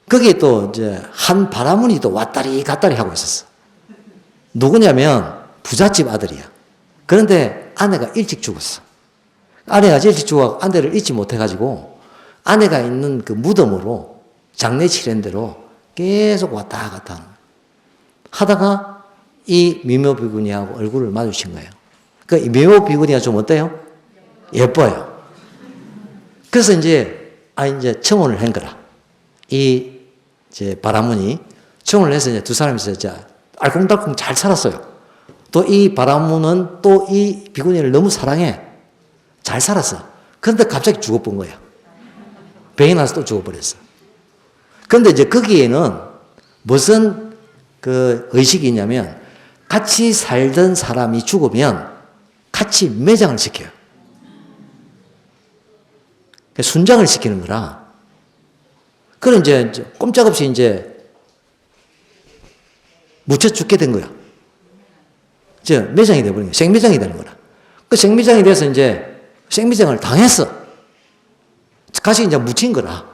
거기에 또 이제 한 바라문이 또 왔다리 갔다리 하고 있었어. 누구냐면 부잣집 아들이야. 그런데 아내가 일찍 죽었어. 아내가 일찍 죽어 아내를 잊지 못해가지고 아내가 있는 그 무덤으로 장례 치른 대로 계속 왔다 갔다 하는 거야. 하다가 이 미묘 비구니하고 얼굴을 마주친 거예요. 그 미묘 비구니가 좀 어때요? 예뻐요. 그래서 이제 청혼을 한 거라. 이 이제 바라문이 청혼을 해서 이제 두 사람이서 이제 알콩달콩 잘 살았어요. 또 이 바라문은 또 이 비구니를 너무 사랑해. 잘 살았어. 그런데 갑자기 죽어본 거야. 병이 나서 또 죽어버렸어. 그런데 이제 거기에는 무슨 그 의식이 있냐면 같이 살던 사람이 죽으면 같이 매장을 시켜요. 순장을 시키는 거라. 그럼 이제 꼼짝없이 이제 묻혀 죽게 된 거야. 이제 매장이 돼버린 거야. 생매장이 되는 거라. 그 생매장이 돼서 이제 생매장을 당했어. 같이 이제 묻힌 거라.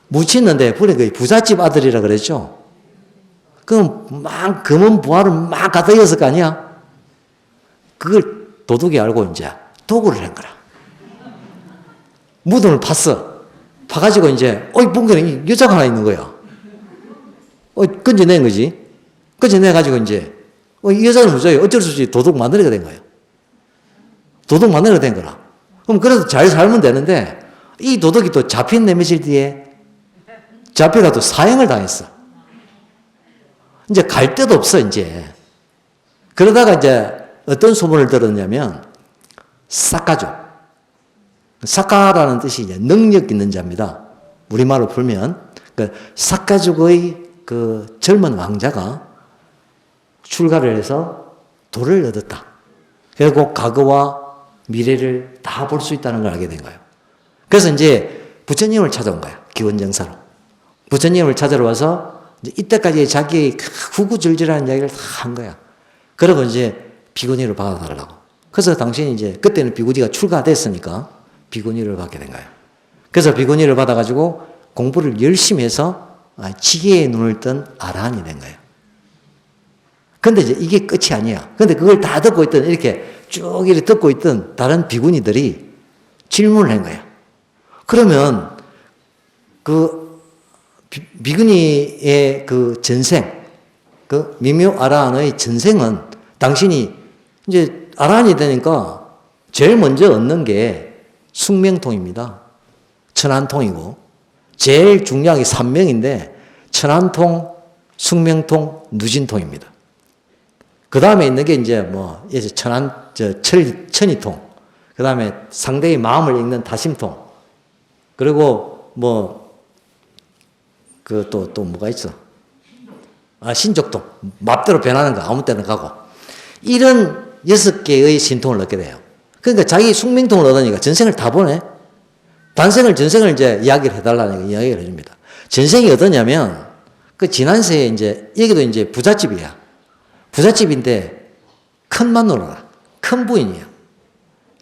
묻히는데, 그 부잣집 아들이라 그랬죠? 그럼 막 검은 부하를 막 갖다 이었을 거 아니야? 그걸 도둑이 알고 이제 도구를 한 거라. 무덤을 팠어. 파가지고 이제, bunker에 여자가 하나 있는 거야. 건져낸 거지. 건져내가지고 이제, 이 여자는 무조건 어쩔 수 없이 도둑 만들게 된 거예요. 도둑 만들게 된 거라. 그럼 그래도 잘 살면 되는데, 이 도둑이 또 잡힌 내 며칠 뒤에 잡혀가도 사형을 당했어. 이제 갈 데도 없어, 이제. 그러다가 이제 어떤 소문을 들었냐면, 삭가족. 삭가라는 뜻이 이제 능력 있는 자입니다. 우리말로 풀면. 그 삭가족의 그 젊은 왕자가 출가를 해서 도를 얻었다. 그리고 과거와 미래를 다 볼 수 있다는 걸 알게 된 거예요. 그래서 이제 부처님을 찾아온 거야. 기원정사로. 부처님을 찾아러 와서 이제 이때까지 자기의 구구절절한 이야기를 다 한 거야. 그러고 이제 비구니를 받아달라고. 그래서 당신이 이제 그때는 비구니가 출가됐으니까 비구니를 받게 된 거예요. 그래서 비구니를 받아가지고 공부를 열심히 해서 지혜의 눈을 뜬 아라한이 된 거예요. 근데 이제 이게 끝이 아니야. 근데 그걸 다 듣고 있던, 이렇게 쭉 이렇게 듣고 있던 다른 비구니들이 질문을 한 거야. 그러면 그 비구니의 그 전생, 그 미묘 아라한의 전생은 당신이 이제 아라한이 되니까 제일 먼저 얻는 게 숙명통입니다. 천안통이고, 제일 중요한 게 삼명인데, 천안통, 숙명통, 누진통입니다. 그 다음에 있는 게 이제 뭐, 천이통. 그 다음에 상대의 마음을 읽는 다심통. 그리고 뭐, 또 뭐가 있어? 신족통. 맘대로 변하는 거, 아무 때나 가고. 이런 6개의 신통을 얻게 돼요. 그러니까 자기 숙명통을 얻으니까 전생을 다 보네? 전생을 이제 이야기를 해달라니까 이야기를 해줍니다. 전생이 어떠냐면, 그 지난세에 이제, 여기도 이제 부잣집이야. 부잣집인데, 큰 마누라라. 큰 부인이야.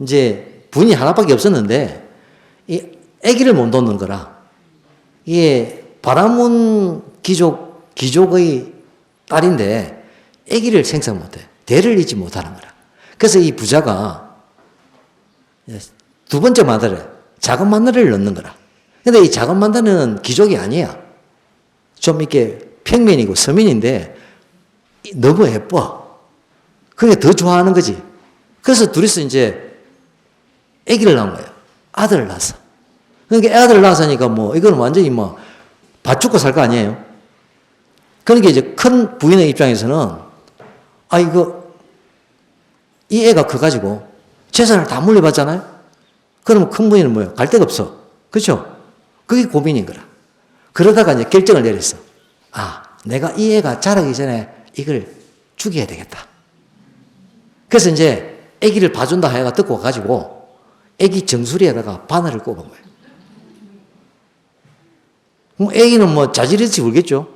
이제, 부인이 하나밖에 없었는데, 이 아기를 못 놓는 거라. 이게 바라문 귀족의 딸인데, 아기를 생산 못 해. 대를 잇지 못하는 거라. 그래서 이 부자가 두 번째 마누라, 작은 마누라를 넣는 거라. 근데 이 작은 마누라는 귀족이 아니야. 좀 이렇게 평민이고 서민인데 너무 예뻐. 그러니까 더 좋아하는 거지. 그래서 둘이서 이제 아기를 낳은 거예요. 아들을 낳았어. 그러니까 아들을 낳았으니까 뭐 이거는 완전히 뭐 밥 죽고 살 거 아니에요. 그러니까 이제 큰 부인의 입장에서는 이 애가 커가지고 재산을 다 물려받잖아요? 그러면 큰 부인은 뭐예요? 갈 데가 없어. 그렇죠? 그게 고민인 거라. 그러다가 이제 결정을 내렸어. 내가 이 애가 자라기 전에 이걸 죽여야 되겠다. 그래서 이제 애기를 봐준다 하여가 듣고 와가지고 애기 정수리에다가 바늘을 꼽은 거예요. 뭐 애기는 뭐 자지러지 울겠죠?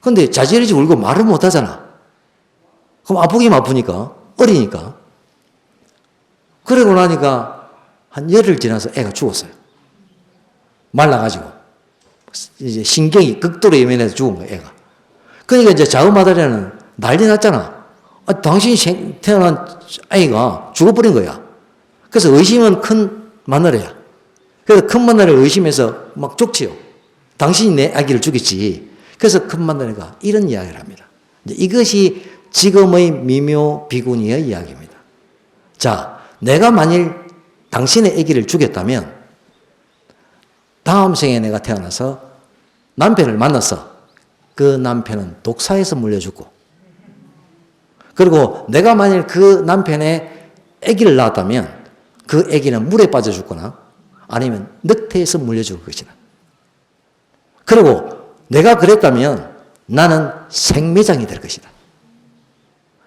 근데 자지러지 울고 말을 못 하잖아. 그럼 아프긴 아프니까. 어리니까. 그러고 나니까 한 열흘 지나서 애가 죽었어요. 말라가지고. 이제 신경이 극도로 예민해서 죽은 거예요, 애가. 그러니까 이제 작은 마다리는 난리 났잖아. 당신이 태어난 아이가 죽어버린 거야. 그래서 의심은 큰 마누라야. 그래서 큰 마누라를 의심해서 막 족치요. 당신이 내 아기를 죽였지. 그래서 큰 마누라가 이런 이야기를 합니다. 이것이 지금의 미묘 비구니의 이야기입니다. 자, 내가 만일 당신의 아기를 죽였다면 다음 생에 내가 태어나서 남편을 만났어. 그 남편은 독사에서 물려 죽고, 그리고 내가 만일 그 남편의 아기를 낳았다면 그 아기는 물에 빠져 죽거나 아니면 늑대에서 물려 죽을 것이다. 그리고 내가 그랬다면 나는 생매장이 될 것이다.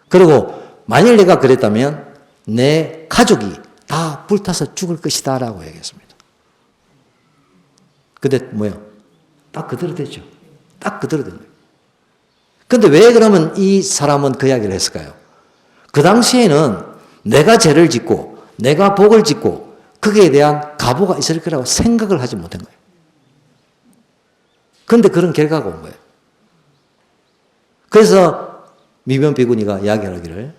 그리고 만일 내가 그랬다면 내 가족이 다 불타서 죽을 것이다 라고 얘기했습니다. 근데 뭐예요? 딱 그대로 됐죠. 딱 그대로 된 거예요. 근데 왜 그러면 이 사람은 그 이야기를 했을까요? 그 당시에는 내가 죄를 짓고 내가 복을 짓고 거기에 대한 가보가 있을 거라고 생각을 하지 못한 거예요. 그런데 그런 결과가 온 거예요. 그래서 미변비구니가 이야기하기를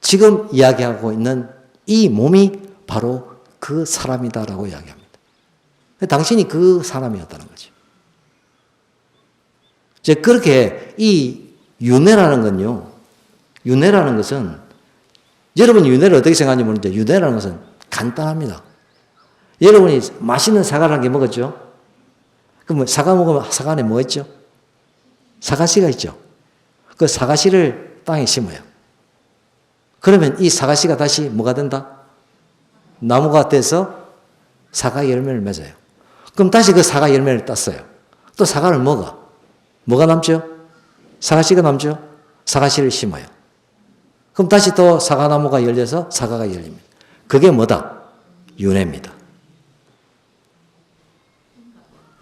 지금 이야기하고 있는 이 몸이 바로 그 사람이다라고 이야기합니다. 당신이 그 사람이었다는 거죠. 이제 그렇게 이 윤회라는 건요, 윤회라는 것은 여러분 윤회를 어떻게 생각하는지 모르는데 윤회라는 것은 간단합니다. 여러분이 맛있는 사과를 한 개 먹었죠? 그럼 사과 먹으면 사과 안에 뭐 있죠? 사과씨가 있죠. 그 사과씨를 땅에 심어요. 그러면 이 사과씨가 다시 뭐가 된다? 나무가 돼서 사과 열매를 맺어요. 그럼 다시 그 사과 열매를 땄어요. 또 사과를 먹어. 뭐가 남죠? 사과씨가 남죠? 사과씨를 심어요. 그럼 다시 또 사과나무가 열려서 사과가 열립니다. 그게 뭐다? 윤회입니다.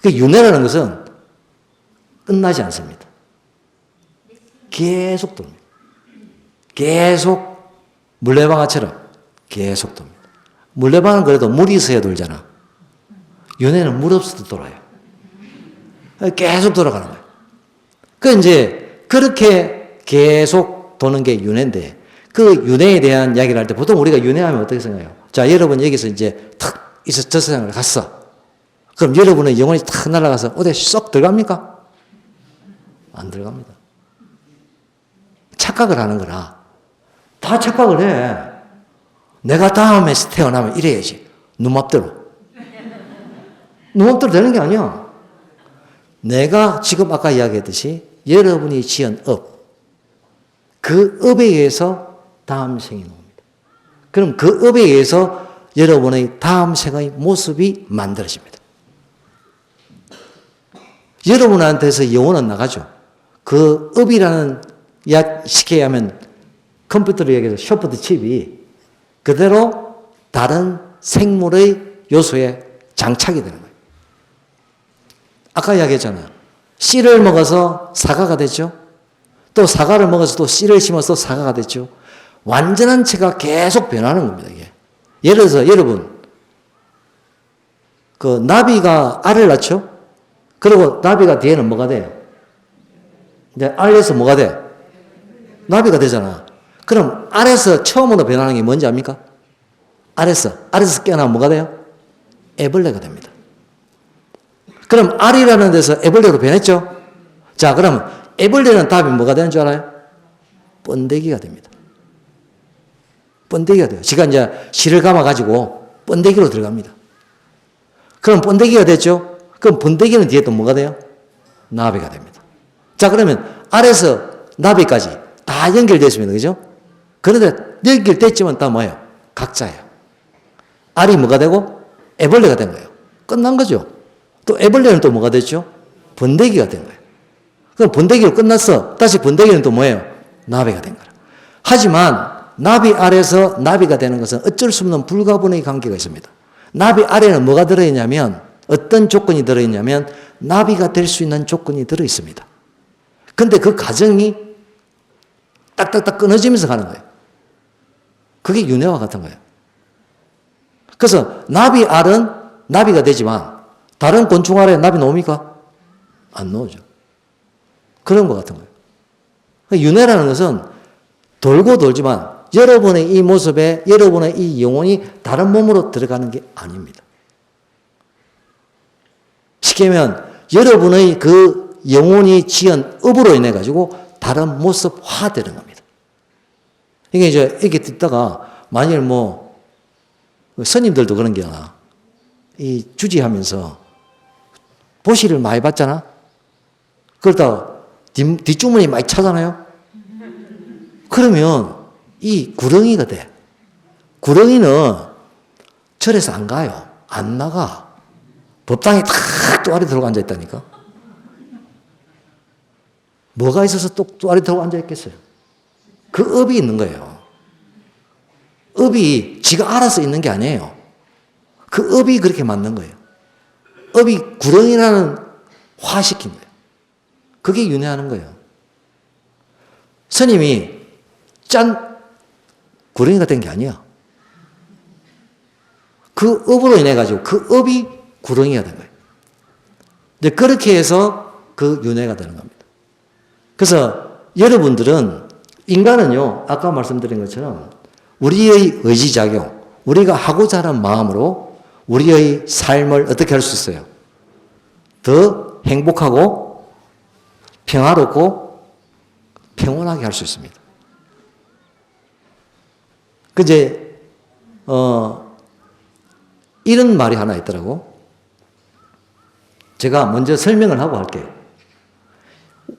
그 윤회라는 것은 끝나지 않습니다. 계속 돕니다. 계속 물레방아처럼 계속 돕니다. 물레방아는 그래도 물이 있어야 돌잖아. 윤회는 물 없어도 돌아요. 계속 돌아가는 거예요. 그 이제 그렇게 계속 도는 게 윤회인데 그 윤회에 대한 이야기를 할 때 보통 우리가 윤회하면 어떻게 생각해요? 자, 여러분 여기서 이제 탁 있어 저 세상을 갔어. 그럼 여러분의 영혼이 탁 날아가서 어디 쏙 들어갑니까? 안 들어갑니다. 착각을 하는 거라. 다 착각을 해. 내가 다음에 태어나면 이래야지. 눈맙대로. 눈맙대로 되는 게 아니야. 내가 지금 아까 이야기했듯이 여러분이 지은 업, 그 업에 의해서 다음 생이 나옵니다. 그럼 그 업에 의해서 여러분의 다음 생의 모습이 만들어집니다. 여러분한테서 영혼은 나가죠. 그 업이라는 쉽게 하면 컴퓨터로 얘기해서 쇼프트 칩이 그대로 다른 생물의 요소에 장착이 되는 거예요. 아까 이야기했잖아요. 씨를 먹어서 사과가 됐죠. 또 사과를 먹어서 또 씨를 심어서 사과가 됐죠. 완전한 채가 계속 변하는 겁니다. 이게. 예를 들어서 여러분 그 나비가 알을 낳죠. 그리고 나비가 뒤에는 뭐가 돼요? 이제 알에서 뭐가 돼? 나비가 되잖아. 그럼 알에서 처음으로 변하는 게 뭔지 압니까? 알에서 깨어나면 뭐가 돼요? 애벌레가 됩니다. 그럼 알이라는 데서 애벌레로 변했죠? 자, 그러면 애벌레는 답이 뭐가 되는 줄 알아요? 번데기가 됩니다. 번데기가 돼요. 지가 이제 실을 감아가지고 번데기로 들어갑니다. 그럼 번데기가 됐죠? 그럼 번데기는 뒤에 또 뭐가 돼요? 나비가 됩니다. 자, 그러면 알에서 나비까지 다 연결됐습니다. 그죠? 그런데 연결됐지만 다 뭐예요? 각자예요. 알이 뭐가 되고 애벌레가 된 거예요. 끝난 거죠. 또 애벌레는 또 뭐가 됐죠? 번데기가 된 거예요. 그럼 번데기로 끝났어. 다시 번데기는 또 뭐예요? 나비가 된 거라. 하지만 나비 알에서 나비가 되는 것은 어쩔 수 없는 불가분의 관계가 있습니다. 나비 알에는 뭐가 들어있냐면 어떤 조건이 들어있냐면 나비가 될 수 있는 조건이 들어있습니다. 근데 그 과정이 딱딱딱 끊어지면서 가는 거예요. 그게 윤회와 같은 거예요. 그래서 나비 알은 나비가 되지만 다른 곤충 알에 나비 나옵니까? 안 나오죠. 그런 것 같은 거예요. 윤회라는 것은 돌고 돌지만 여러분의 이 모습에 여러분의 이 영혼이 다른 몸으로 들어가는 게 아닙니다. 쉽게 하면 여러분의 그 영혼이 지은 업으로 인해 가지고 다른 모습화되는 겁니다. 이게 이제 이렇게 듣다가 만일 뭐 스님들도 그런 게 하나 이 주지하면서 보시를 많이 받잖아. 그러다 뒷주머니 많이 차잖아요. 그러면 이 구렁이가 돼. 구렁이는 절에서 안 가요. 안 나가. 법당에 탁 또아리 들어가 앉아있다니까. 뭐가 있어서 또 또아리 들어가 앉아있겠어요? 그 업이 있는 거예요. 업이 지가 알아서 있는 게 아니에요. 그 업이 그렇게 만든 거예요. 업이 구렁이라는 화시킨 거예요. 그게 윤회하는 거예요. 스님이 짠! 구렁이가 된 게 아니야. 그 업으로 인해 가지고 그 업이 구렁이가 된 거예요. 이제 그렇게 해서 그 윤회가 되는 겁니다. 그래서 여러분들은 인간은요, 아까 말씀드린 것처럼 우리의 의지작용, 우리가 하고자 하는 마음으로 우리의 삶을 어떻게 할 수 있어요? 더 행복하고 평화롭고 평온하게 할 수 있습니다. 이제 이런 말이 하나 있더라고. 제가 먼저 설명을 하고 할게요.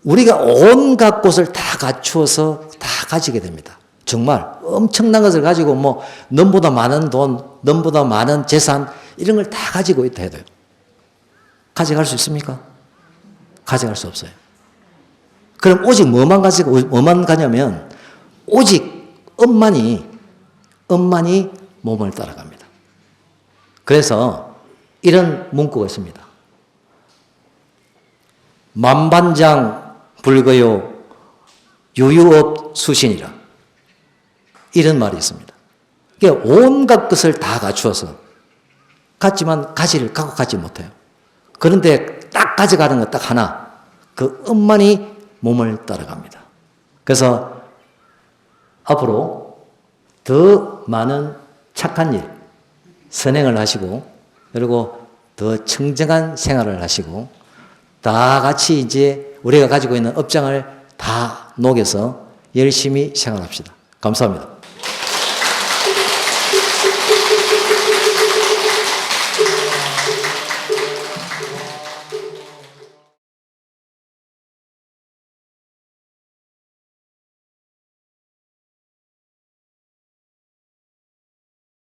우리가 온갖 것을 다 갖추어서 다 가지게 됩니다. 정말 엄청난 것을 가지고 뭐 넘보다 많은 돈, 넘보다 많은 재산 이런 걸 다 가지고 있다 해도요. 가져갈 수 있습니까? 가져갈 수 없어요. 그럼 오직 뭐만 가냐면 오직 엄만이 몸을 따라갑니다. 그래서 이런 문구가 있습니다. 만반장 불거요 유유업 수신이라 이런 말이 있습니다. 그러니까 온갖 것을 다 갖추어서 갖고 가지 못해요. 그런데 딱 가져가는 것 딱 하나, 그 엄만이 몸을 따라갑니다. 그래서 앞으로 더 많은 착한 일, 선행을 하시고, 그리고 더 청정한 생활을 하시고, 다 같이 이제 우리가 가지고 있는 업장을 다 녹여서 열심히 생활합시다. 감사합니다.